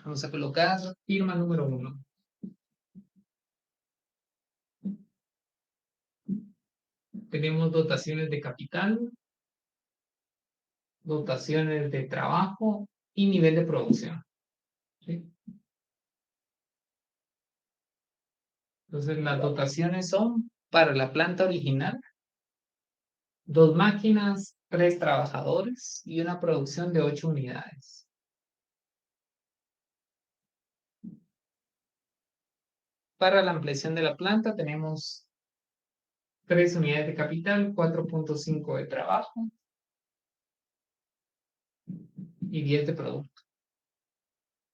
Vamos a colocar firma número 1. Tenemos dotaciones de capital, dotaciones de trabajo y nivel de producción. ¿Sí? Entonces, las dotaciones son para la planta original, 2 máquinas, 3 trabajadores y una producción de 8 unidades. Para la ampliación de la planta tenemos 3 unidades de capital, 4.5 de trabajo y 10 de producto.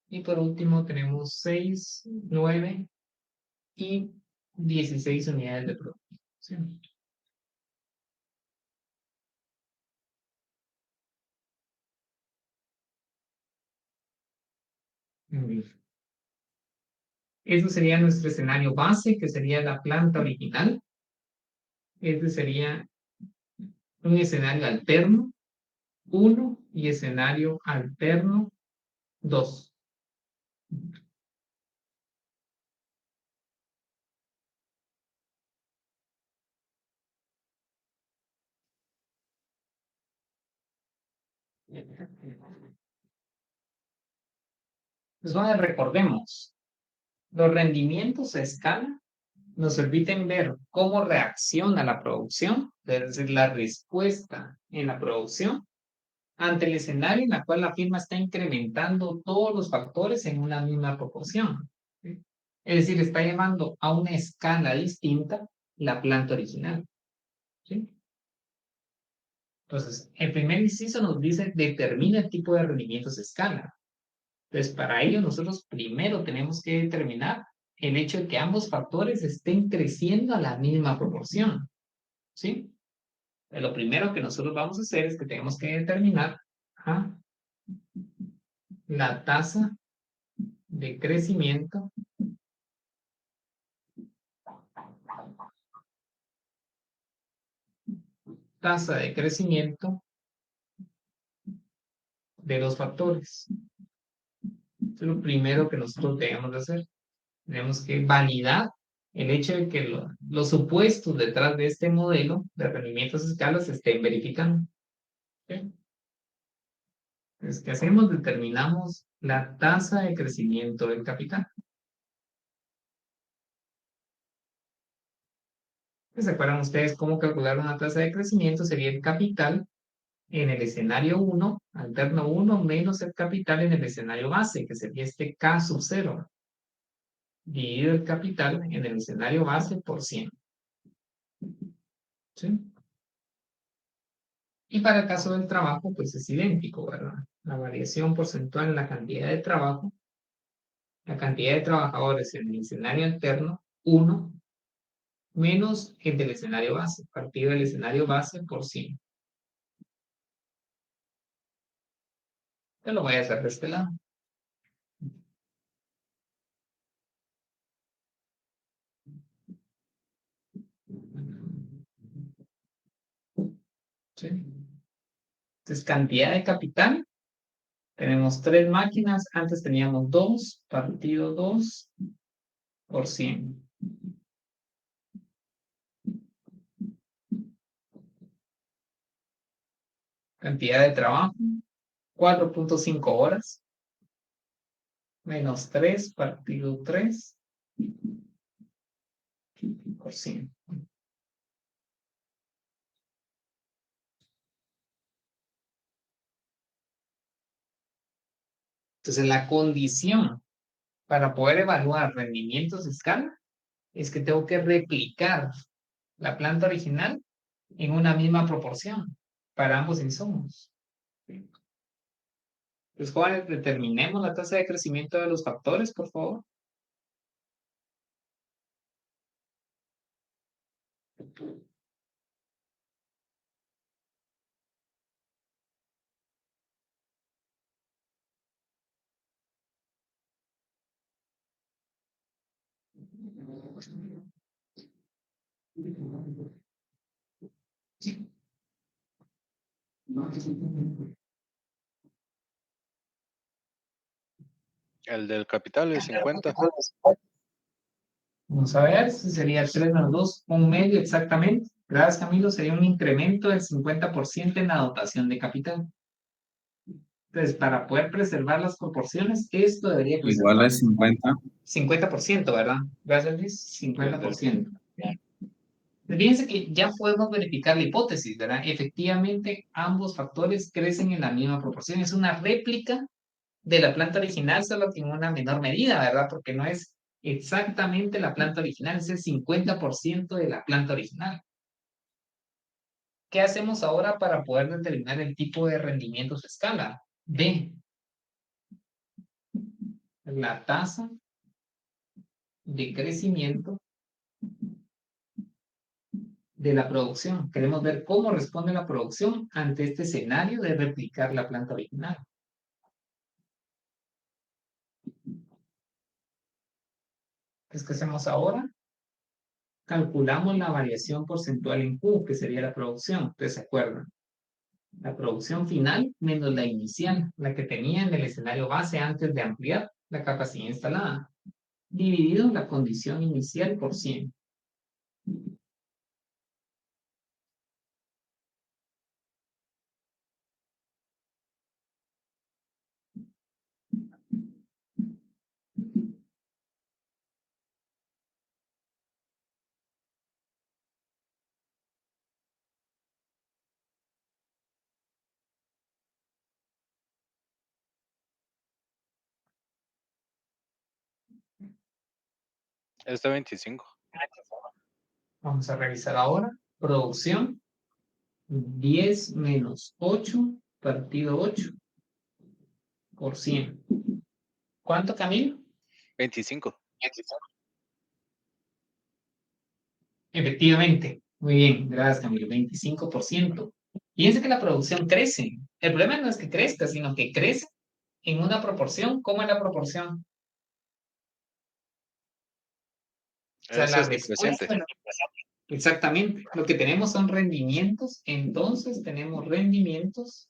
Y por último tenemos 6, 9 y 16 unidades de producción. Muy bien. Eso sería nuestro escenario base, que sería la planta original. Este sería un escenario alterno 1 y escenario alterno 2. Entonces, recordemos, los rendimientos a escala nos permiten ver cómo reacciona la producción, es decir, la respuesta en la producción ante el escenario en el cual la firma está incrementando todos los factores en una misma proporción. ¿Sí? Es decir, está llevando a una escala distinta la planta original. ¿Sí? Entonces, el primer inciso nos dice determina el tipo de rendimientos de escala. Entonces, para ello nosotros primero tenemos que determinar el hecho de que ambos factores estén creciendo a la misma proporción. ¿Sí? Lo primero que nosotros vamos a hacer es que tenemos que determinar la tasa de crecimiento de los factores. Eso es lo primero que nosotros debemos de hacer. Tenemos que validar el hecho de que los supuestos detrás de este modelo de rendimientos escalas se estén verificando. ¿Okay? Entonces, ¿qué hacemos? Determinamos la tasa de crecimiento del capital. ¿Se acuerdan ustedes cómo calcular una tasa de crecimiento? Sería el capital en el escenario 1, alterno 1, menos el capital en el escenario base, que sería este K sub 0, dividido el capital en el escenario base por 100. ¿Sí? Y para el caso del trabajo, pues es idéntico, ¿verdad? La variación porcentual en la cantidad de trabajo, la cantidad de trabajadores en el escenario alterno, 1, menos el del escenario base, partido del escenario base por 100. Yo lo voy a hacer de este lado. ¿Sí? Entonces, cantidad de capital. Tenemos 3 máquinas. Antes teníamos 2, partido 2 por 100. Cantidad de trabajo, 4.5 horas. Menos 3, partido 3 por 100. Entonces, la condición para poder evaluar rendimientos de escala es que tengo que replicar la planta original en una misma proporción para ambos insumos. Entonces, jóvenes, determinemos la tasa de crecimiento de los factores, por favor. El del capital es 50. Vamos a ver, si sería 3 menos 2, un medio exactamente. Gracias, Camilo, sería un incremento del 50% en la dotación de capital. Entonces, para poder preservar las proporciones, esto debería crecer. Igual a 50. 50%, ¿verdad? Gracias, Luis. 50%. Fíjense que ya podemos verificar la hipótesis, ¿verdad? Efectivamente, ambos factores crecen en la misma proporción. Es una réplica de la planta original, solo que en una menor medida, ¿verdad? Porque no es exactamente la planta original, es el 50% de la planta original. ¿Qué hacemos ahora para poder determinar el tipo de rendimientos de escala? B. La tasa de crecimiento de la producción. Queremos ver cómo responde la producción ante este escenario de replicar la planta original. ¿Qué hacemos ahora? Calculamos la variación porcentual en Q, que sería la producción. ¿Ustedes se acuerdan? La producción final menos la inicial, la que tenía en el escenario base antes de ampliar la capacidad instalada, dividido la condición inicial por 100. Es de 25. Vamos a revisar ahora. Producción, 10 menos 8 partido 8 por 100. ¿Cuánto, Camilo? 25. Efectivamente. Muy bien, gracias Camilo, 25%. Fíjense que la producción crece. El problema no es que crezca, sino que crece en una proporción. ¿Cómo es la proporción? O sea, Ese la es decreciente. respuesta, exactamente. Lo que tenemos son rendimientos, entonces tenemos rendimientos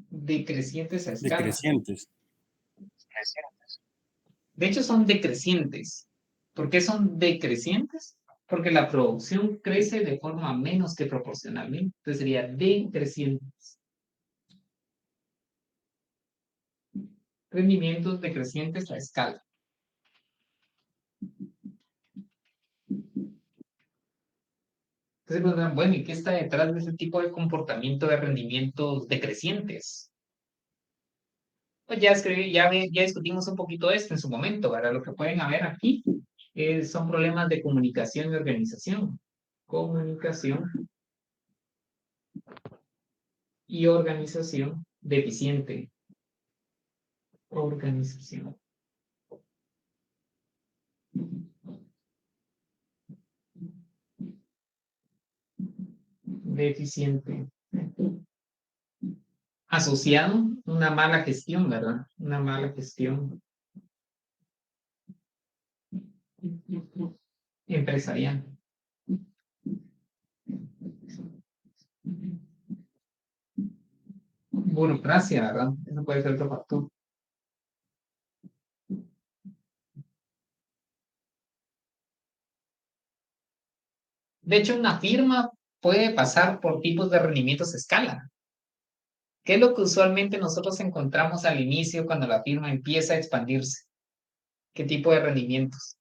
decrecientes a escala. Decrecientes. De hecho, son decrecientes. ¿Por qué son decrecientes? Porque la producción crece de forma menos que proporcionalmente. Entonces sería decrecientes. Rendimientos decrecientes a escala. Entonces, bueno, ¿y qué está detrás de ese tipo de comportamiento de rendimientos decrecientes? Pues ya, ya discutimos un poquito esto en su momento, ¿verdad? Lo que pueden haber aquí son problemas de comunicación y organización. Comunicación y organización deficiente. Organización. Deficiente. Asociado, una mala gestión, ¿verdad? Una mala gestión empresarial. Burocracia, ¿verdad? Eso puede ser otro factor. De hecho, una firma puede pasar por tipos de rendimientos a escala. ¿Qué es lo que usualmente nosotros encontramos al inicio cuando la firma empieza a expandirse? ¿Qué tipo de rendimientos?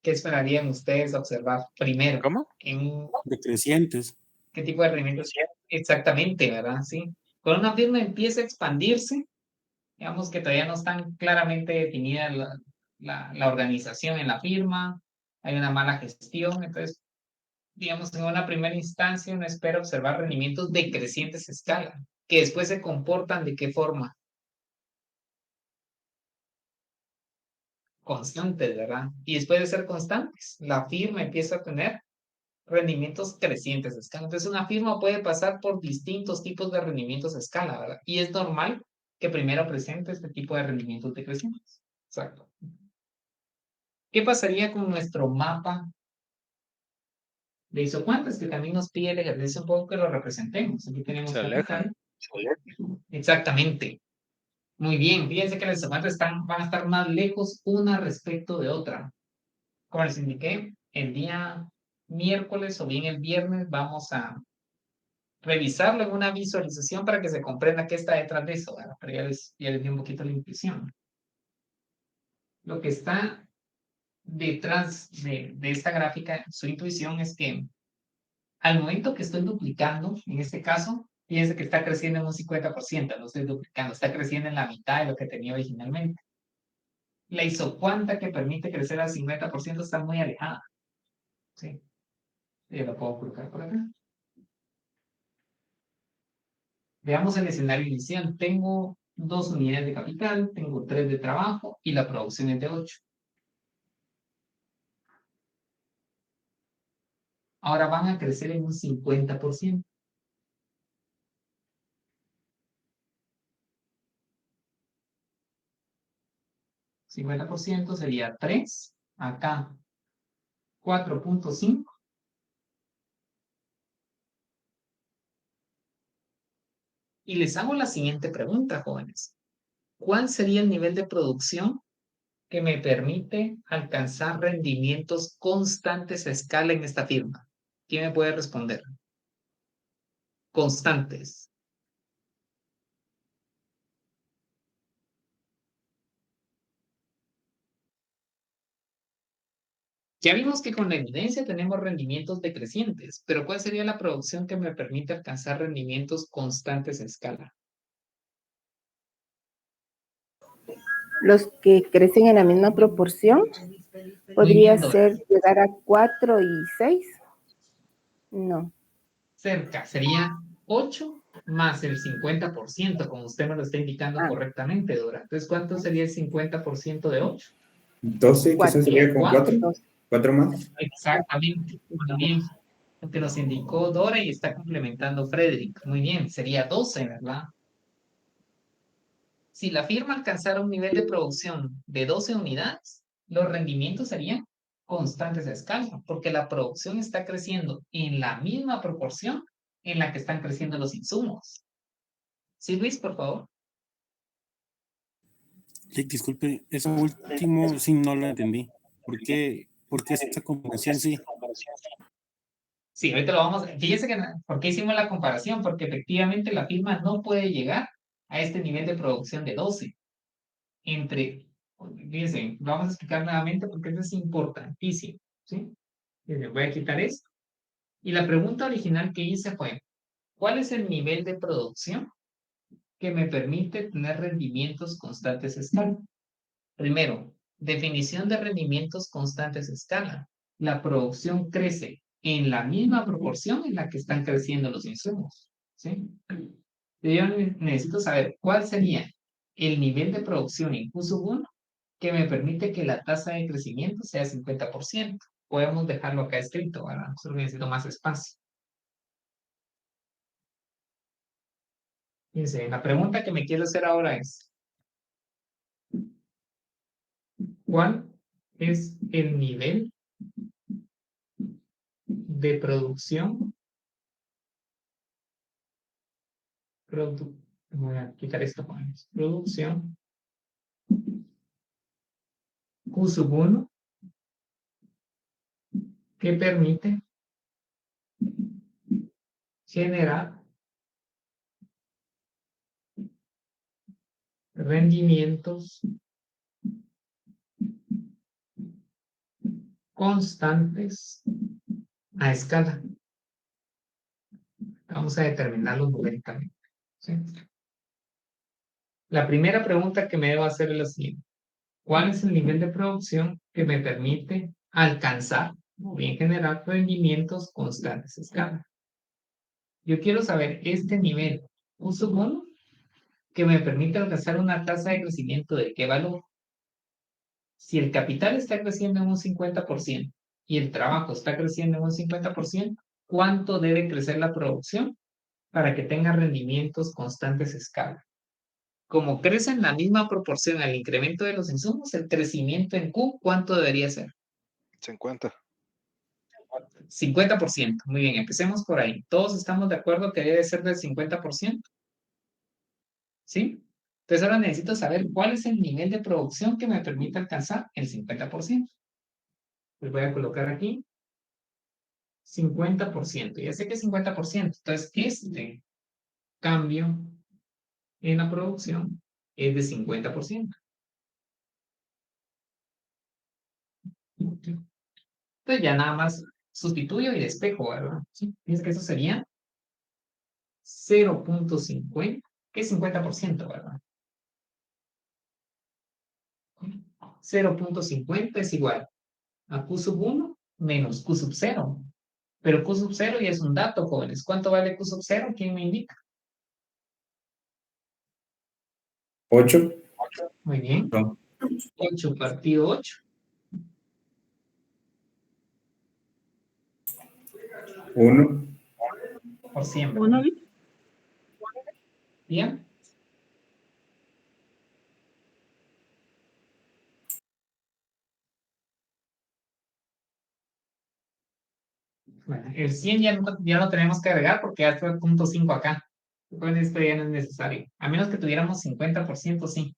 ¿Qué esperarían ustedes observar primero? ¿Cómo? Decrecientes. ¿Qué tipo de rendimientos? Exactamente, ¿verdad? Sí. Cuando una firma empieza a expandirse, digamos que todavía no están claramente definida la organización en la firma, hay una mala gestión, entonces, digamos, en una primera instancia uno espera observar rendimientos decrecientes a escala, que después se comportan de qué forma. Constantes, ¿verdad? Y después de ser constantes, la firma empieza a tener rendimientos crecientes a escala. Entonces, una firma puede pasar por distintos tipos de rendimientos a escala, ¿verdad? Y es normal que primero presente este tipo de rendimientos decrecientes. Exacto. ¿Qué pasaría con nuestro mapa de isocuantes? Que también nos pide el ejercicio un poco que lo representemos. Aquí tenemos Se alejan. capital. Exactamente. Muy bien. Fíjense que las isocuantes van a estar más lejos una respecto de otra. Como les indiqué, el día miércoles o bien el viernes vamos a revisarlo en una visualización para que se comprenda qué está detrás de eso, ¿verdad? Pero ya les di un poquito la intuición. Lo que está detrás de esta gráfica, su intuición es que al momento que estoy duplicando, en este caso, fíjense que está creciendo en un 50%, no estoy duplicando, está creciendo en la mitad de lo que tenía originalmente. La isocuanta que permite crecer al 50% está muy alejada. ¿Sí? Yo lo puedo colocar por acá. Veamos el escenario inicial. Tengo 2 unidades de capital, tengo 3 de trabajo y la producción es de 8. Ahora van a crecer en un 50%. 50% sería 3, acá 4.5. Y les hago la siguiente pregunta, jóvenes. ¿Cuál sería el nivel de producción que me permite alcanzar rendimientos constantes a escala en esta firma? ¿Quién me puede responder? Constantes. Ya vimos que con la evidencia tenemos rendimientos decrecientes, pero ¿cuál sería la producción que me permite alcanzar rendimientos constantes a escala? Los que crecen en la misma proporción, podría ser llegar a 4 y 6. No. Cerca, sería 8 más el 50%, como usted me lo está indicando correctamente, Dora. Entonces, ¿cuánto sería el 50% de 8? 12, quizás sería con ¿Cuánto? 4. 4 más. Exactamente, muy bien. Lo que nos indicó Dora y está complementando Frederick. Muy bien, sería 12, ¿verdad? Si la firma alcanzara un nivel de producción de 12 unidades, los rendimientos serían constantes a escala, porque la producción está creciendo en la misma proporción en la que están creciendo los insumos. Sí, Luis, por favor. Disculpe, eso último sí no lo entendí. ¿Por qué esta combinación sí? Sí, ahorita lo vamos. Fíjense que, ¿por qué hicimos la comparación? Porque efectivamente la firma no puede llegar a este nivel de producción de 12. Fíjense, vamos a explicar nuevamente porque eso es importantísimo. ¿Sí? Fíjense, voy a quitar esto. Y la pregunta original que hice fue, ¿cuál es el nivel de producción que me permite tener rendimientos constantes a escala? Primero, definición de rendimientos constantes a escala. La producción crece en la misma proporción en la que están creciendo los insumos. ¿Sí? Yo necesito saber cuál sería el nivel de producción en Q1 que me permite que la tasa de crecimiento sea 50%. Podemos dejarlo acá escrito, ¿verdad? Solo necesito más espacio. Fíjense, la pregunta que me quiero hacer ahora es, ¿cuál es el nivel de producción? Voy a quitar esto con producción Q1 que permite generar rendimientos constantes a escala. Vamos a determinarlos numéricamente. ¿Sí? La primera pregunta que me debo hacer es la siguiente. ¿Cuál es el nivel de producción que me permite alcanzar o bien generar rendimientos constantes a escala? Yo quiero saber este nivel, Q1, que me permite alcanzar una tasa de crecimiento de qué valor. Si el capital está creciendo en un 50% y el trabajo está creciendo en un 50%, ¿cuánto debe crecer la producción para que tenga rendimientos constantes a escala? Como crece en la misma proporción al incremento de los insumos, el crecimiento en Q, ¿cuánto debería ser? 50. 50%. Muy bien, empecemos por ahí. ¿Todos estamos de acuerdo que debe ser del 50%? ¿Sí? Entonces ahora necesito saber cuál es el nivel de producción que me permite alcanzar el 50%. Les voy a colocar aquí 50%. Ya sé que es 50%. Entonces este cambio en la producción es de 50%. Entonces ya nada más sustituyo y despejo, ¿verdad? ¿Sí? Fíjense que eso sería 0.50, que es 50%, ¿verdad? 0.50 es igual a Q1 menos Q0. Pero Q0 ya es un dato, jóvenes. ¿Cuánto vale Q0? ¿Quién me indica? 8. Muy bien. No. 8 partido 8. 1. Por siempre. Bien. Bueno, el 100 ya no tenemos que agregar porque ya está el punto 5 acá. Entonces esto ya no es necesario. A menos que tuviéramos 50%, sí.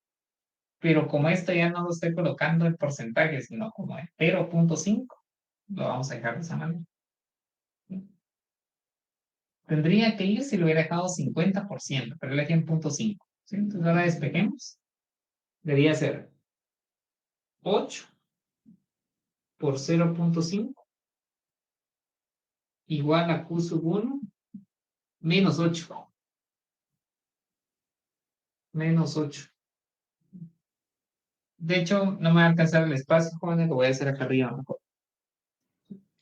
Pero como esto ya no lo estoy colocando en porcentaje, sino como en 0.5, lo vamos a dejar de esa manera. Tendría que ir si lo hubiera dejado 50%, pero le dejé en 0.5. ¿Sí? Entonces ahora despejemos. Debería ser 8 por 0.5 igual a Q1 menos 8. Menos 8. De hecho, no me va a alcanzar el espacio, jóvenes, lo voy a hacer acá arriba mejor.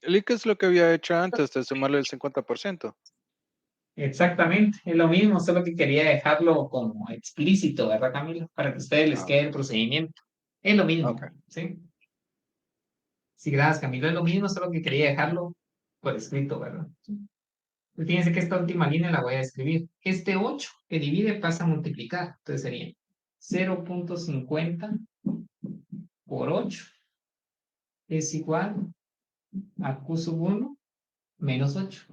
El IC es lo que había hecho antes de sumarle el 50%. Exactamente, es lo mismo, solo que quería dejarlo como explícito, ¿verdad, Camilo? Para que a ustedes les quede el procedimiento. Es lo mismo, Ok. ¿sí? Sí, gracias, Camilo. Es lo mismo, solo que quería dejarlo por escrito, ¿verdad? Fíjense que esta última línea la voy a escribir. Este 8 que divide pasa a multiplicar. Entonces sería 0.50 por 8 es igual a Q sub 1 menos 8.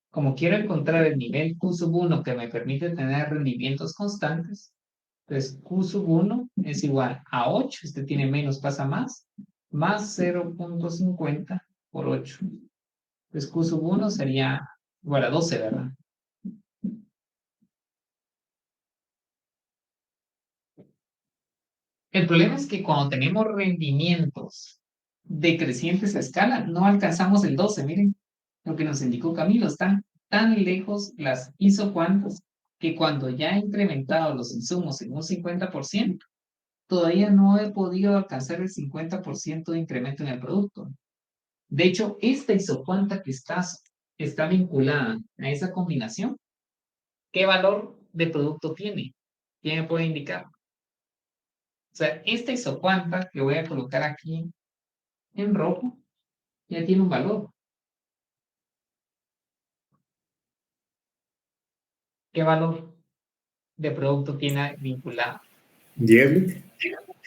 Como quiero encontrar el nivel Q sub 1 que me permite tener rendimientos constantes, entonces Q sub 1 es igual a 8, este tiene menos, pasa más 0.50 por 8. Entonces Q sub 1 sería igual a 12, ¿verdad? El problema es que cuando tenemos rendimientos decrecientes a escala, no alcanzamos el 12, miren, lo que nos indicó Camilo, están tan lejos las isocuantas que cuando ya he incrementado los insumos en un 50%, todavía no he podido alcanzar el 50% de incremento en el producto. De hecho, esta isocuanta que está vinculada a esa combinación, ¿qué valor de producto tiene? ¿Quién me puede indicar? O sea, esta isocuanta que voy a colocar aquí en rojo ya tiene un valor. ¿Qué valor de producto tiene vinculado? 10.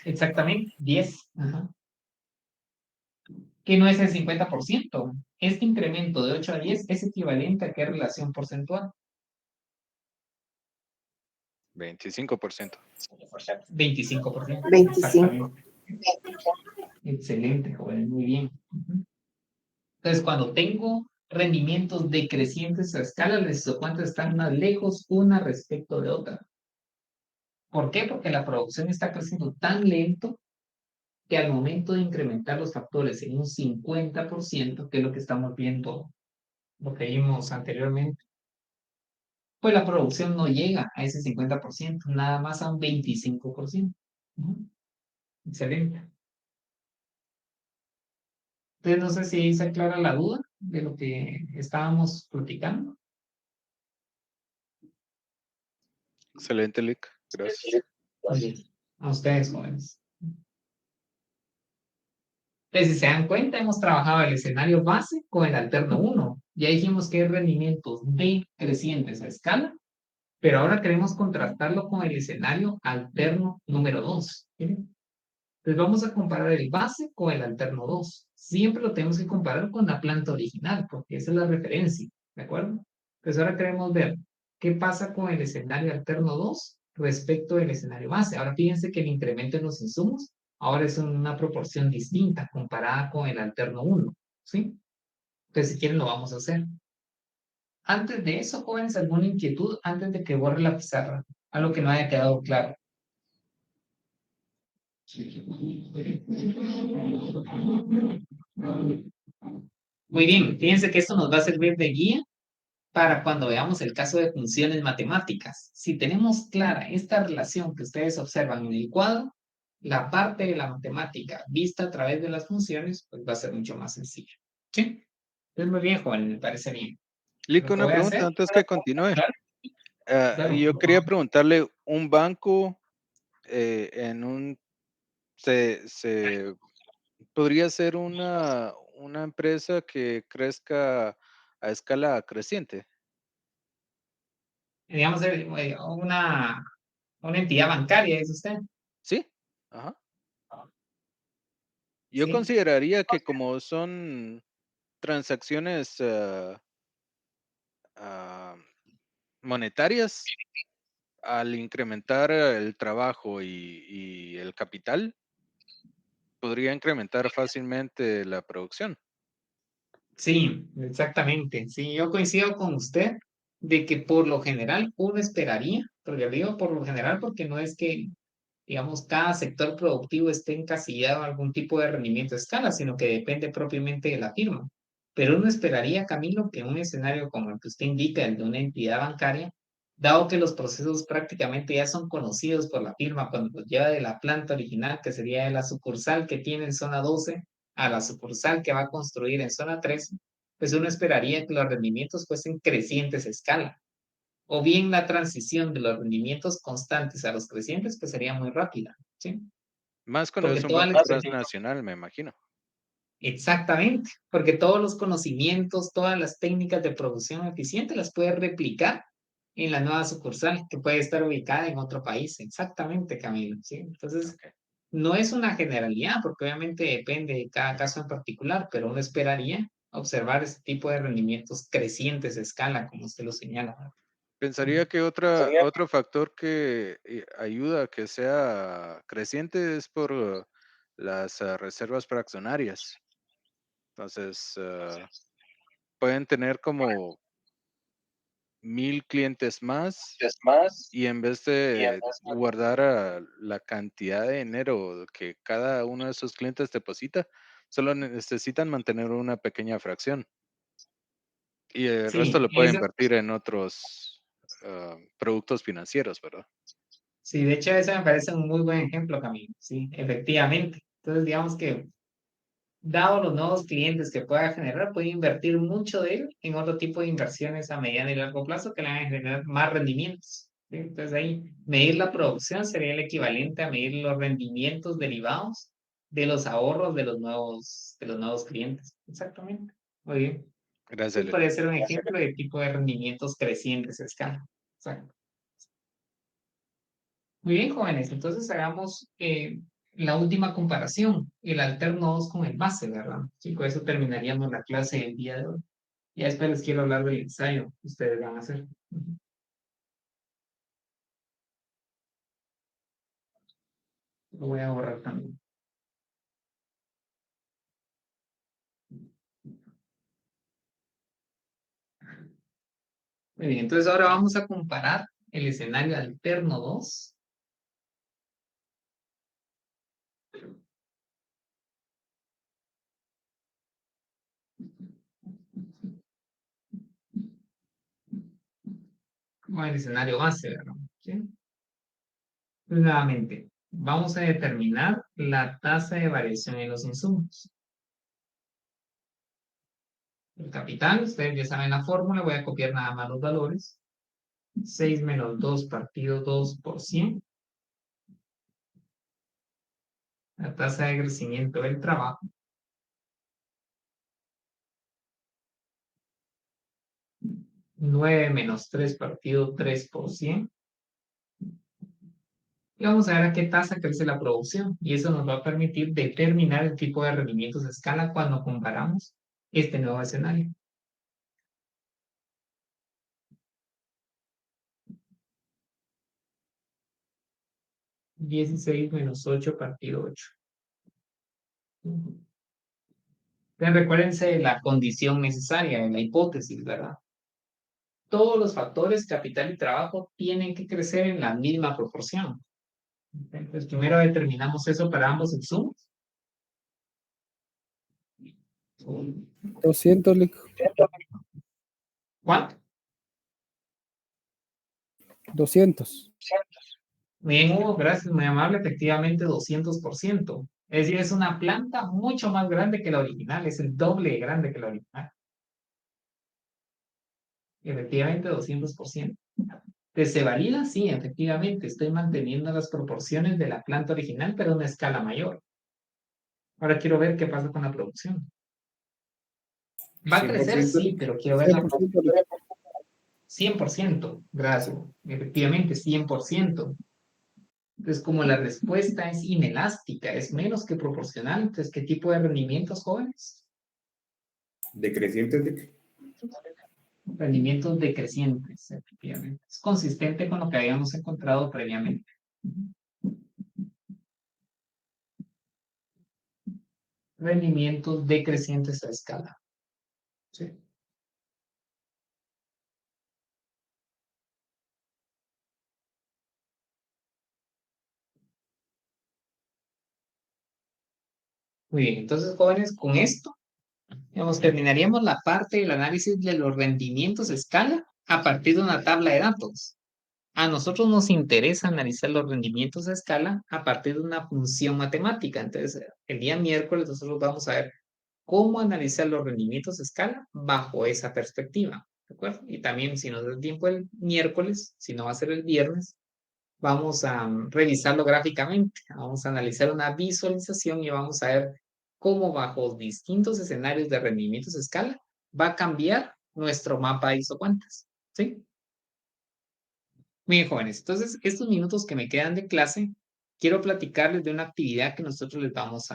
Exactamente, 10. Ajá. Que no es el 50%. Este incremento de 8 a 10 es equivalente a qué relación porcentual? 25%. 25%. 25. Exactamente. Excelente, joven, muy bien. Entonces, cuando tengo rendimientos decrecientes a escala, las isocuantas están más lejos una respecto de otra. ¿Por qué? Porque la producción está creciendo tan lento que al momento de incrementar los factores en un 50%, que es lo que estamos viendo, lo que vimos anteriormente, pues la producción no llega a ese 50%, nada más a un 25%. Excelente. Entonces, no sé si ahí se aclara la duda de lo que estábamos platicando. Excelente, Lick. Gracias. Muy bien. A ustedes, jóvenes. Entonces, si se dan cuenta, hemos trabajado el escenario base con el alterno 1. Ya dijimos que hay rendimientos decrecientes a escala, pero ahora queremos contrastarlo con el escenario alterno número 2. Entonces vamos a comparar el base con el alterno 2. Siempre lo tenemos que comparar con la planta original, porque esa es la referencia, ¿de acuerdo? Entonces ahora queremos ver qué pasa con el escenario alterno 2 respecto del escenario base. Ahora fíjense que el incremento en los insumos ahora es en una proporción distinta comparada con el alterno 1, ¿sí? Entonces si quieren lo vamos a hacer. Antes de eso, jóvenes, ¿alguna inquietud antes de que borre la pizarra? Algo que no haya quedado claro. Muy bien, fíjense que esto nos va a servir de guía para cuando veamos el caso de funciones matemáticas. Si tenemos clara esta relación que ustedes observan en el cuadro, la parte de la matemática vista a través de las funciones, pues va a ser mucho más sencillo. ¿Sí? Entonces, muy bien, joven, me parece bien. Lick, Lo que una voy a pregunta hacer, antes que continúe. claro, claro. Yo quería preguntarle, un banco se podría ser una empresa que crezca a escala creciente. Digamos, una entidad bancaria, ¿es usted? Sí, ajá. Yo Sí. consideraría que como son transacciones ah, monetarias, al incrementar el trabajo y el capital, podría incrementar fácilmente la producción. Sí, exactamente. Sí, yo coincido con usted de que por lo general uno esperaría, pero yo digo por lo general porque no es que, digamos, cada sector productivo esté encasillado a algún tipo de rendimiento a escala, sino que depende propiamente de la firma. Pero uno esperaría, Camilo, que un escenario como el que usted indica, el de una entidad bancaria, dado que los procesos prácticamente ya son conocidos por la firma cuando los lleva de la planta original, que sería de la sucursal que tiene en zona 12, a la sucursal que va a construir en zona 3, pues uno esperaría que los rendimientos fuesen crecientes a escala. O bien la transición de los rendimientos constantes a los crecientes, pues sería muy rápida, ¿sí? Más cuando Porque es un toda la banco experiencia, transnacional, me imagino. Exactamente, porque todos los conocimientos, todas las técnicas de producción eficiente las puedes replicar en la nueva sucursal que puede estar ubicada en otro país. Exactamente, Camilo. ¿Sí? Entonces, Ok. no es una generalidad, porque obviamente depende de cada caso en particular, pero uno esperaría observar este tipo de rendimientos crecientes de escala, como usted lo señala. ¿Verdad? Pensaría que otro factor que ayuda a que sea creciente es por las reservas fraccionarias. Entonces, pueden tener como 1000 clientes más y en vez de guardar la cantidad de dinero que cada uno de esos clientes deposita, solo necesitan mantener una pequeña fracción y el resto Sí, lo puede invertir en otros productos financieros, ¿verdad? sí, de hecho, ese me parece un muy buen ejemplo, Camilo. Sí, efectivamente. Entonces, digamos que dado los nuevos clientes que pueda generar, puede invertir mucho de él en otro tipo de inversiones a mediano y largo plazo que le van a generar más rendimientos. ¿Sí? Entonces ahí medir la producción sería el equivalente a medir los rendimientos derivados de los ahorros de los nuevos clientes. Exactamente. Muy bien. Gracias, Entonces Leo. podría ser un ejemplo de tipo de rendimientos crecientes a escala. Exacto. Muy bien, jóvenes. Entonces hagamos la última comparación, el alterno 2 con el base, ¿verdad? Sí, con eso terminaríamos la clase del día de hoy. Ya después les quiero hablar del ensayo que ustedes van a hacer. Lo voy a borrar también. Muy bien, entonces ahora vamos a comparar el escenario alterno 2 con el escenario base, ¿verdad? ¿Sí? Entonces, nuevamente, vamos a determinar la tasa de variación en los insumos. El capital, ustedes ya saben la fórmula, voy a copiar nada más los valores. 6 menos 2 partido 2 por 100. La tasa de crecimiento del trabajo. 9 menos 3 partido 3 por 100. Y vamos a ver a qué tasa crece la producción. Y eso nos va a permitir determinar el tipo de rendimientos de escala cuando comparamos este nuevo escenario. $16 menos 8 partido 8. Entonces, recuérdense de la condición necesaria, de la hipótesis, ¿verdad? Todos los factores, capital y trabajo, tienen que crecer en la misma proporción. Entonces, primero determinamos eso para ambos insumos. 200, Lico. ¿Cuánto? 200. Bien, Hugo, gracias, muy amable. Efectivamente, 200%. Es decir, es una planta mucho más grande que la original, es el doble de grande que la original. Efectivamente, 200%. ¿Se valida? Sí, efectivamente. Estoy manteniendo las proporciones de la planta original, pero a una escala mayor. Ahora quiero ver qué pasa con la producción. ¿Va a crecer? 100%, Sí, Lico. pero quiero ver la 100%, Lico. 100%. Gracias. Efectivamente, 100%. Entonces, como la respuesta es inelástica, es menos que proporcional, entonces, ¿qué tipo de rendimientos, jóvenes? Decrecientes, Lico. Rendimientos decrecientes, efectivamente. Es consistente con lo que habíamos encontrado previamente. Rendimientos decrecientes a escala. ¿Sí? Muy bien, entonces, jóvenes, con esto, digamos, terminaríamos la parte del análisis de los rendimientos a escala a partir de una tabla de datos. A nosotros nos interesa analizar los rendimientos a escala a partir de una función matemática. Entonces, el día miércoles nosotros vamos a ver cómo analizar los rendimientos a escala bajo esa perspectiva. ¿De acuerdo? Y también, si nos da tiempo el miércoles, si no va a ser el viernes, vamos a revisarlo gráficamente. Vamos a analizar una visualización y vamos a ver cómo bajo distintos escenarios de rendimientos a escala va a cambiar nuestro mapa isocuantas, ¿sí? Bien, jóvenes, entonces estos minutos que me quedan de clase, quiero platicarles de una actividad que nosotros les vamos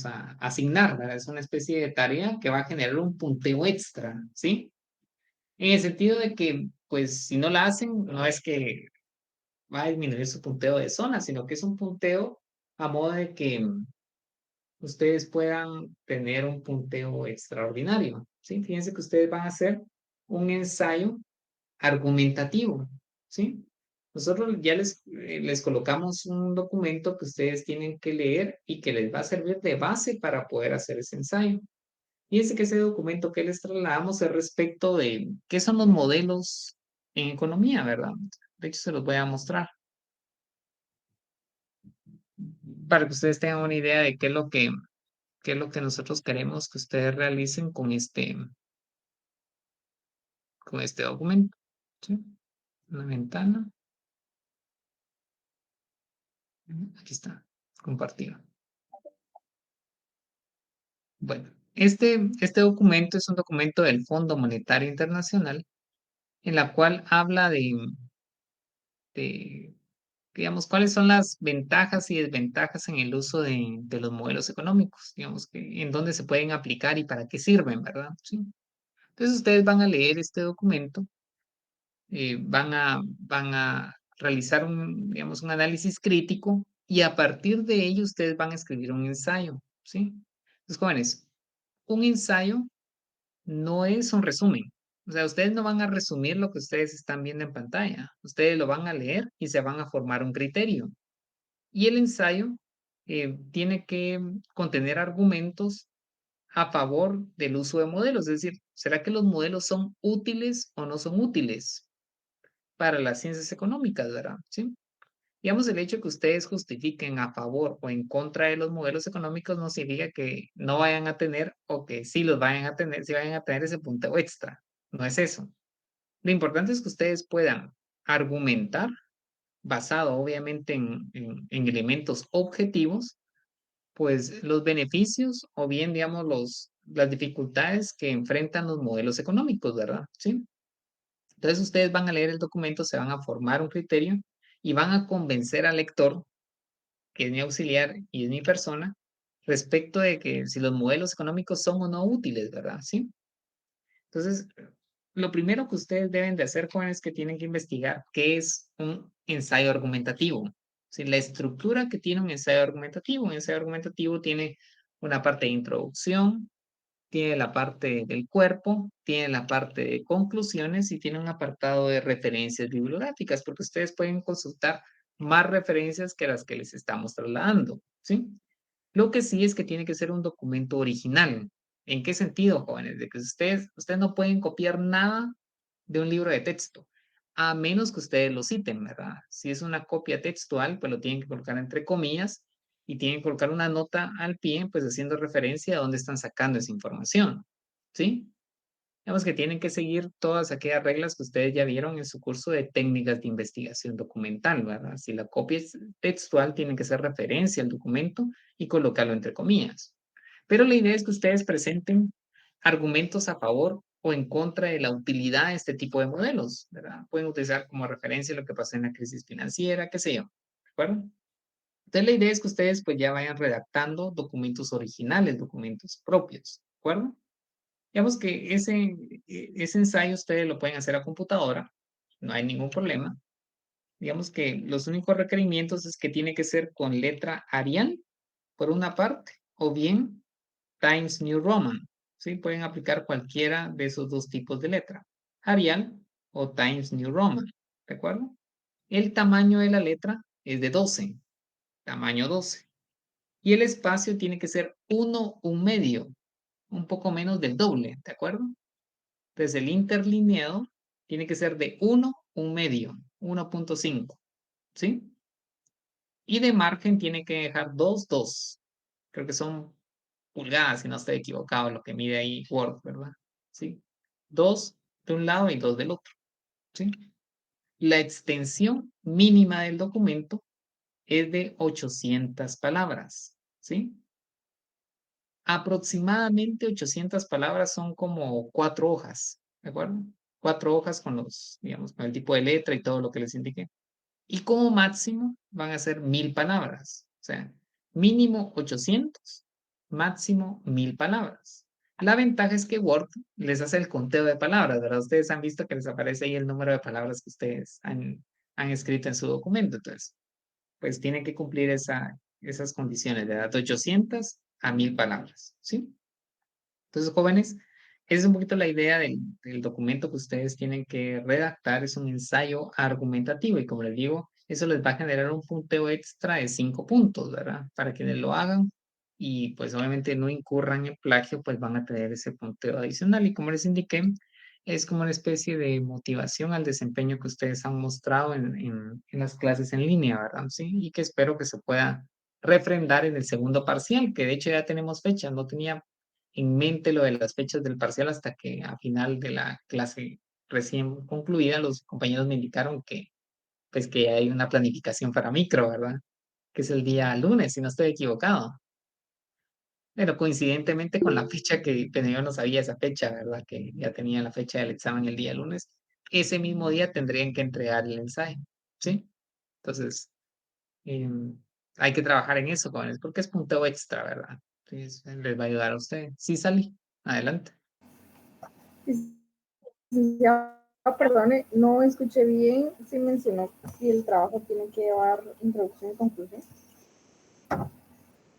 a asignar, ¿verdad? Es una especie de tarea que va a generar un punteo extra, ¿sí? En el sentido de que, pues, si no la hacen, no es que va a disminuir su punteo de zona, sino que es un punteo a modo de que ustedes puedan tener un punteo extraordinario, ¿sí? Fíjense que ustedes van a hacer un ensayo argumentativo, ¿sí? Nosotros ya les colocamos un documento que ustedes tienen que leer y que les va a servir de base para poder hacer ese ensayo. Fíjense que ese documento que les trasladamos es respecto de qué son los modelos en economía, ¿verdad? De hecho, se los voy a mostrar para que ustedes tengan una idea de qué es lo que nosotros queremos que ustedes realicen con este documento, ¿sí? Una ventana. Aquí está, compartido. Bueno, este documento es un documento del Fondo Monetario Internacional en la cual habla de, digamos, cuáles son las ventajas y desventajas en el uso de los modelos económicos, digamos, en dónde se pueden aplicar y para qué sirven, ¿verdad? ¿Sí? Entonces ustedes van a leer este documento, van a realizar digamos, un análisis crítico y a partir de ello ustedes van a escribir un ensayo, ¿sí? Entonces, jóvenes, un ensayo no es un resumen. O sea, ustedes no van a resumir lo que ustedes están viendo en pantalla. Ustedes lo van a leer y se van a formar un criterio. Y el ensayo tiene que contener argumentos a favor del uso de modelos. Es decir, ¿será que los modelos son útiles o no son útiles para las ciencias económicas, verdad? ¿Sí? Digamos, el hecho de que ustedes justifiquen a favor o en contra de los modelos económicos no significa que no vayan a tener o que sí los vayan a tener, sí vayan a tener ese punteo extra. No es eso. Lo importante es que ustedes puedan argumentar, basado obviamente en elementos objetivos, pues los beneficios o bien, digamos, las dificultades que enfrentan los modelos económicos, ¿verdad? ¿Sí? Entonces ustedes van a leer el documento, se van a formar un criterio y van a convencer al lector, que es mi auxiliar y es mi persona, respecto de que si los modelos económicos son o no útiles, ¿verdad? ¿Sí? Entonces, lo primero que ustedes deben de hacer, jóvenes, es que tienen que investigar qué es un ensayo argumentativo. ¿Sí? La estructura que tiene un ensayo argumentativo. Un ensayo argumentativo tiene una parte de introducción, tiene la parte del cuerpo, tiene la parte de conclusiones y tiene un apartado de referencias bibliográficas, porque ustedes pueden consultar más referencias que las que les estamos trasladando, ¿sí? Lo que sí es que tiene que ser un documento original. ¿En qué sentido, jóvenes? De que ustedes no pueden copiar nada de un libro de texto, a menos que ustedes lo citen, ¿verdad? Si es una copia textual, pues lo tienen que colocar entre comillas y tienen que colocar una nota al pie, pues haciendo referencia a dónde están sacando esa información, ¿sí? Digamos que tienen que seguir todas aquellas reglas que ustedes ya vieron en su curso de técnicas de investigación documental, ¿verdad? Si la copia es textual, tiene que ser referencia al documento y colocarlo entre comillas. Pero la idea es que ustedes presenten argumentos a favor o en contra de la utilidad de este tipo de modelos, ¿verdad? Pueden utilizar como referencia lo que pasó en la crisis financiera, qué sé yo, ¿de acuerdo? Entonces la idea es que ustedes pues ya vayan redactando documentos originales, documentos propios, ¿de acuerdo? Digamos que ese ensayo ustedes lo pueden hacer a computadora, no hay ningún problema. Digamos que los únicos requerimientos es que tiene que ser con letra Arial, por una parte, o bien Times New Roman. ¿Sí? Pueden aplicar cualquiera de esos dos tipos de letra, Arial o Times New Roman, ¿de acuerdo? El tamaño de la letra es de 12, tamaño 12. Y el espacio tiene que ser 1/1, un poco menos del doble, ¿de acuerdo? Entonces el interlineado tiene que ser de 1/1, 1.5, ¿sí? Y de margen tiene que dejar 2, 2. Creo que son pulgadas, si no estoy equivocado, lo que mide ahí Word, ¿verdad? ¿Sí? 2 de un lado y 2 del otro, ¿sí? La extensión mínima del documento es de 800 palabras, ¿sí? Aproximadamente 800 palabras son como 4 hojas, ¿de acuerdo? 4 hojas con los, digamos, con el tipo de letra y todo lo que les indiqué. Y como máximo van a ser 1000 palabras. O sea, mínimo 800, máximo 1000 palabras. La ventaja es que Word les hace el conteo de palabras, ¿verdad? Ustedes han visto que les aparece ahí el número de palabras que ustedes han escrito en su documento. Entonces, pues tienen que cumplir esas condiciones, ¿verdad? De 800 a 1000 palabras, ¿sí? Entonces, jóvenes, esa es un poquito la idea del documento que ustedes tienen que redactar. Es un ensayo argumentativo y como les digo, eso les va a generar un punteo extra de 5 puntos, ¿verdad? Para quienes lo hagan y pues obviamente no incurran en plagio, pues van a tener ese punteo adicional. Y como les indiqué, es como una especie de motivación al desempeño que ustedes han mostrado en las clases en línea, ¿verdad? Sí, y que espero que se pueda refrendar en el segundo parcial, que de hecho ya tenemos fecha. No tenía en mente lo de las fechas del parcial hasta que a final de la clase recién concluida los compañeros me indicaron que pues que hay una planificación para micro, ¿verdad? Que es el día lunes, si no estoy equivocado. Pero coincidentemente con la fecha pero yo no sabía esa fecha, ¿verdad? Que ya tenía la fecha del examen el día lunes. Ese mismo día tendrían que entregar el ensayo, ¿sí? Entonces, em, hay que trabajar en eso, jóvenes, porque es punteo extra, ¿verdad? Entonces, les va a ayudar a ustedes. Sí, salí. Adelante. Perdone, no escuché bien si mencionó si el trabajo tiene que llevar introducción y conclusión.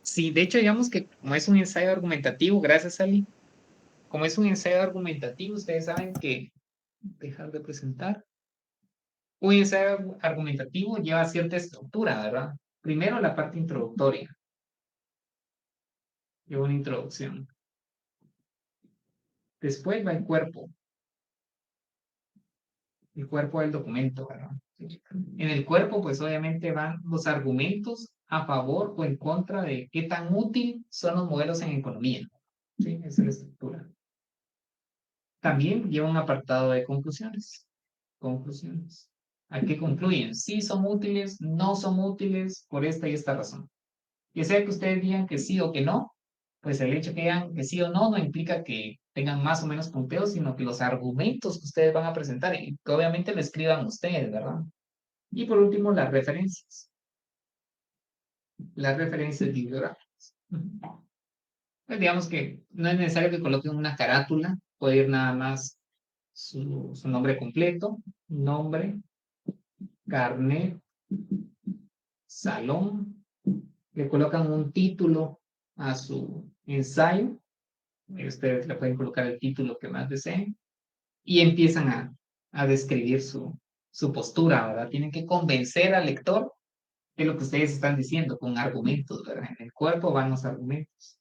Sí, de hecho, digamos que como es un ensayo argumentativo, gracias, Ali. Como es un ensayo argumentativo, ustedes saben que dejar de presentar. Un ensayo argumentativo lleva cierta estructura, ¿verdad? Primero la parte introductoria. Lleva una introducción. Después va el cuerpo del documento, ¿verdad? En el cuerpo, pues obviamente van los argumentos a favor o en contra de qué tan útil son los modelos en economía. ¿Sí? Esa es la estructura. También lleva un apartado de conclusiones. Conclusiones. ¿A qué concluyen? Si son útiles, no son útiles, por esta y esta razón. Ya sea que ustedes digan que sí o que no, pues el hecho que digan que sí o no no implica que tengan más o menos punteos, sino que los argumentos que ustedes van a presentar, y que obviamente lo escriban ustedes, ¿verdad? Y por último, las referencias. Las referencias bibliográficas. Pues digamos que no es necesario que coloquen una carátula, puede ir nada más su nombre completo, nombre, carnet, salón, le colocan un título a su ensayo, y ustedes le pueden colocar el título que más deseen, y empiezan a describir su postura, ¿verdad? Tienen que convencer al lector de lo que ustedes están diciendo con argumentos, ¿verdad? En el cuerpo van los argumentos.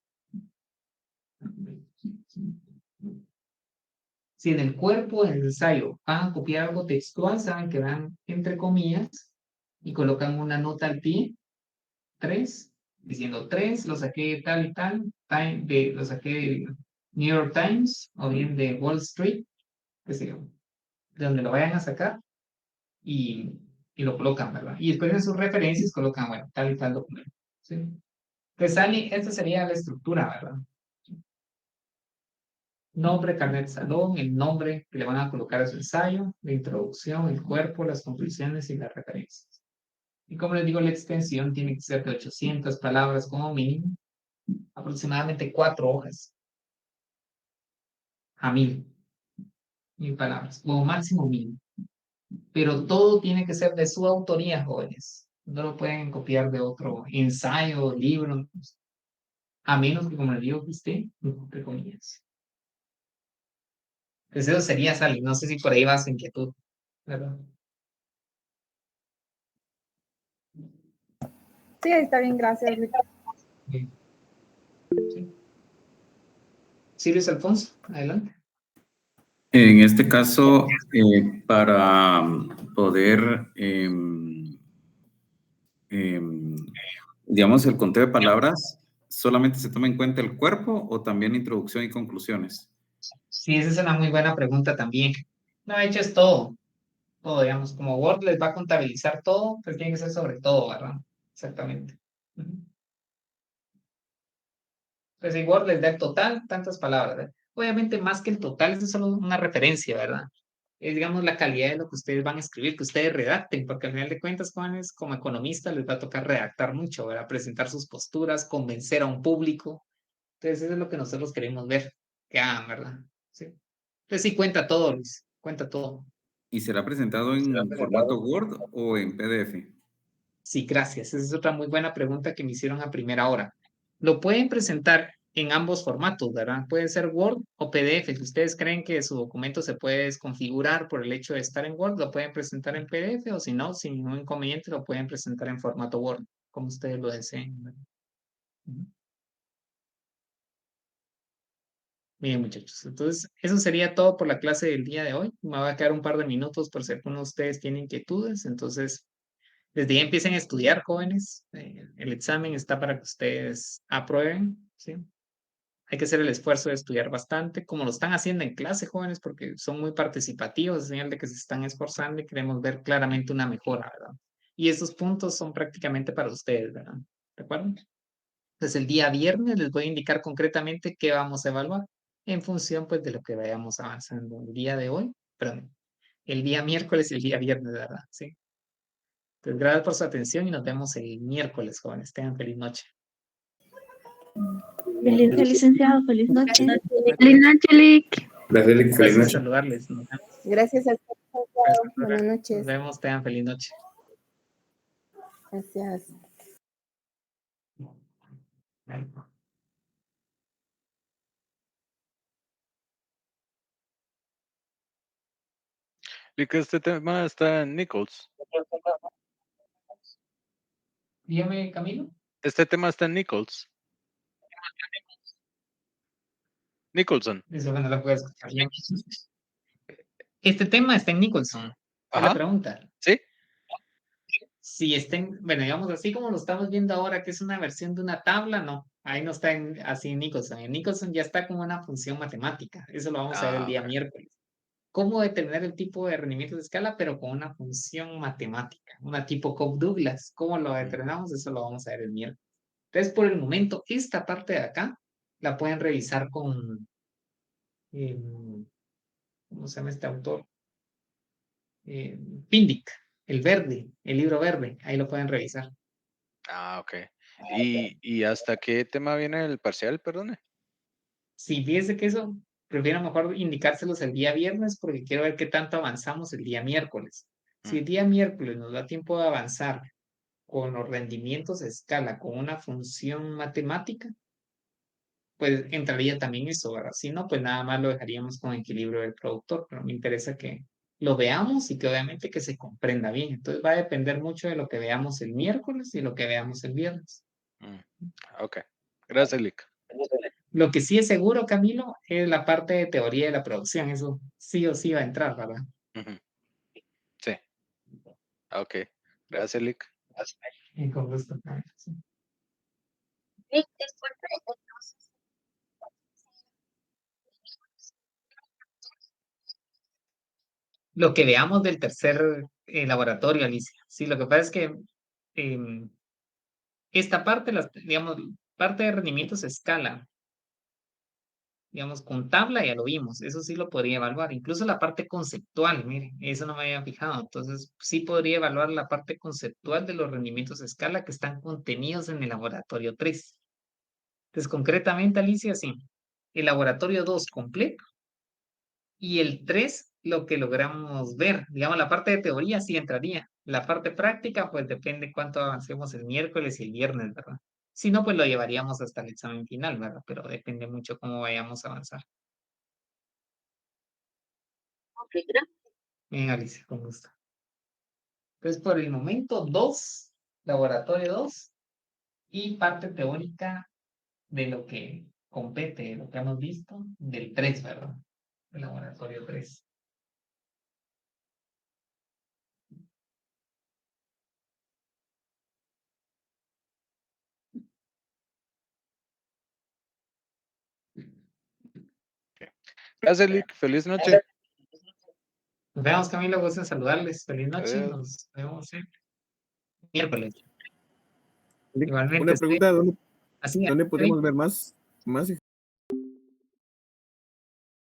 Si en el cuerpo del ensayo van a copiar algo textual, saben que van entre comillas y colocan una nota al pie, 3, diciendo 3, lo saqué de tal y tal, lo saqué de New York Times o bien de Wall Street, qué sé yo, de donde lo vayan a sacar y lo colocan, ¿verdad? Y después en sus referencias colocan, bueno, tal y tal documento. ¿Sí? Entonces, esta sería la estructura, ¿verdad? Nombre, carnet, salón, el nombre que le van a colocar a su ensayo, la introducción, el cuerpo, las conclusiones y las referencias. Y como les digo, la extensión tiene que ser de 800 palabras como mínimo, aproximadamente 4 hojas a 1000 palabras, como máximo 1000. Pero todo tiene que ser de su autoría, jóvenes. No lo pueden copiar de otro ensayo, libro, a menos que, como les digo, que usted, entre comillas. Pues eso sería, Sally. No sé si por ahí va su inquietud, ¿verdad? Sí, está bien, gracias. Sí. Sí, Luis Alfonso, adelante. En este caso, para poder, digamos, el conteo de palabras, ¿solamente se toma en cuenta el cuerpo o también introducción y conclusiones? Sí, esa es una muy buena pregunta también. No, de hecho es todo, digamos, como Word les va a contabilizar todo, pues tiene que ser sobre todo, ¿verdad? Exactamente. Pues en Word les da el total, tantas palabras, ¿verdad? Obviamente más que el total, es solo una referencia, ¿verdad? Es, digamos, la calidad de lo que ustedes van a escribir, que ustedes redacten, porque al final de cuentas, jóvenes, como economistas, les va a tocar redactar mucho, ¿verdad? Presentar sus posturas, convencer a un público. Entonces, eso es lo que nosotros queremos ver, que hagan, ¿verdad? Sí. Entonces, sí, cuenta todo, Luis, cuenta todo. ¿Y será presentado en formato Word o en PDF? Sí, gracias. Esa es otra muy buena pregunta que me hicieron a primera hora. Lo pueden presentar en ambos formatos, ¿verdad? Puede ser Word o PDF. Si ustedes creen que su documento se puede desconfigurar por el hecho de estar en Word, lo pueden presentar en PDF o si no, sin ningún inconveniente, lo pueden presentar en formato Word, como ustedes lo deseen, ¿verdad? Ujú. Bien, muchachos. Entonces, eso sería todo por la clase del día de hoy. Me va a quedar un par de minutos por si alguno de ustedes tiene inquietudes. Entonces, desde ya empiecen a estudiar, jóvenes. El examen está para que ustedes aprueben, ¿sí? Hay que hacer el esfuerzo de estudiar bastante, como lo están haciendo en clase, jóvenes, porque son muy participativos, es señal de que se están esforzando y queremos ver claramente una mejora, ¿verdad? Y esos puntos son prácticamente para ustedes, ¿verdad? ¿De acuerdo? Entonces, el día viernes les voy a indicar concretamente qué vamos a evaluar en función, pues, de lo que vayamos avanzando el día de hoy, perdón, el día miércoles y el día viernes, ¿verdad? Sí. Pues gracias por su atención y nos vemos el miércoles, jóvenes. Tengan feliz noche. Feliz noche, licenciado. Feliz noche. Feliz noche, Lick. Gracias, Lick. Feliz Gracias noche. saludarles. Nos vemos. Gracias a todos. Buenas Nos noches. vemos. Tengan feliz noche. Gracias. Y que este tema está en Nichols. Dígame, Camilo. Este tema está en Nichols. Nicholson. Eso no lo puedo escuchar bien. Este tema está en Nicholson. ¿Cuál es la Ajá. pregunta? Sí. Si está en, bueno, digamos así como lo estamos viendo ahora, que es una versión de una tabla, no. Ahí no está así en Nicholson. En Nicholson ya está como una función matemática. Eso lo vamos a ver el día Ok. miércoles. Cómo determinar el tipo de rendimiento de escala, pero con una función matemática, una tipo Cobb-Douglas. ¿Cómo lo determinamos? Eso lo vamos a ver el miércoles. Entonces, por el momento, esta parte de acá la pueden revisar con, ¿cómo se llama este autor? Pindic, el verde, el libro verde. Ahí lo pueden revisar. Ok. ¿Y hasta qué tema viene el parcial, perdone? Si fíjese que eso, prefiero mejor indicárselos el día viernes porque quiero ver qué tanto avanzamos el día miércoles. Si el día miércoles nos da tiempo de avanzar con los rendimientos de escala, con una función matemática, pues entraría también eso, ¿verdad? Si no, pues nada más lo dejaríamos con equilibrio del productor, pero me interesa que lo veamos y que obviamente que se comprenda bien. Entonces va a depender mucho de lo que veamos el miércoles y lo que veamos el viernes. Ok. Gracias, Lick. Lo que sí es seguro, Camilo, es la parte de teoría de la producción. Eso sí o sí va a entrar, ¿verdad? Sí. Ok. Gracias, Lick. Y con gusto. Sí. Lo que veamos del tercer laboratorio, Alicia. Sí, lo que pasa es que esta parte, digamos, parte de rendimientos a escala, digamos, con tabla ya lo vimos, eso sí lo podría evaluar. Incluso la parte conceptual, mire, eso no me había fijado. Entonces, sí podría evaluar la parte conceptual de los rendimientos a escala que están contenidos en el laboratorio 3. Entonces, concretamente, Alicia, sí, el laboratorio 2 completo y el 3 lo que logramos ver. Digamos, la parte de teoría sí entraría. La parte práctica, pues depende cuánto avancemos el miércoles y el viernes, ¿verdad? Si no, pues lo llevaríamos hasta el examen final, ¿verdad? Pero depende mucho cómo vayamos a avanzar. Ok, gracias. Bien, Alicia, con gusto. Entonces, por el momento, 2, laboratorio 2 y parte teórica de lo que compete, de lo que hemos visto, del 3, ¿verdad? El laboratorio 3. Gracias, Lick. Feliz noche. Nos vemos, Camilo. Gusto en saludarles. Feliz noche. Adiós. Nos vemos el miércoles. Lick, Igualmente, una pregunta, ¿dónde así podemos ver más Más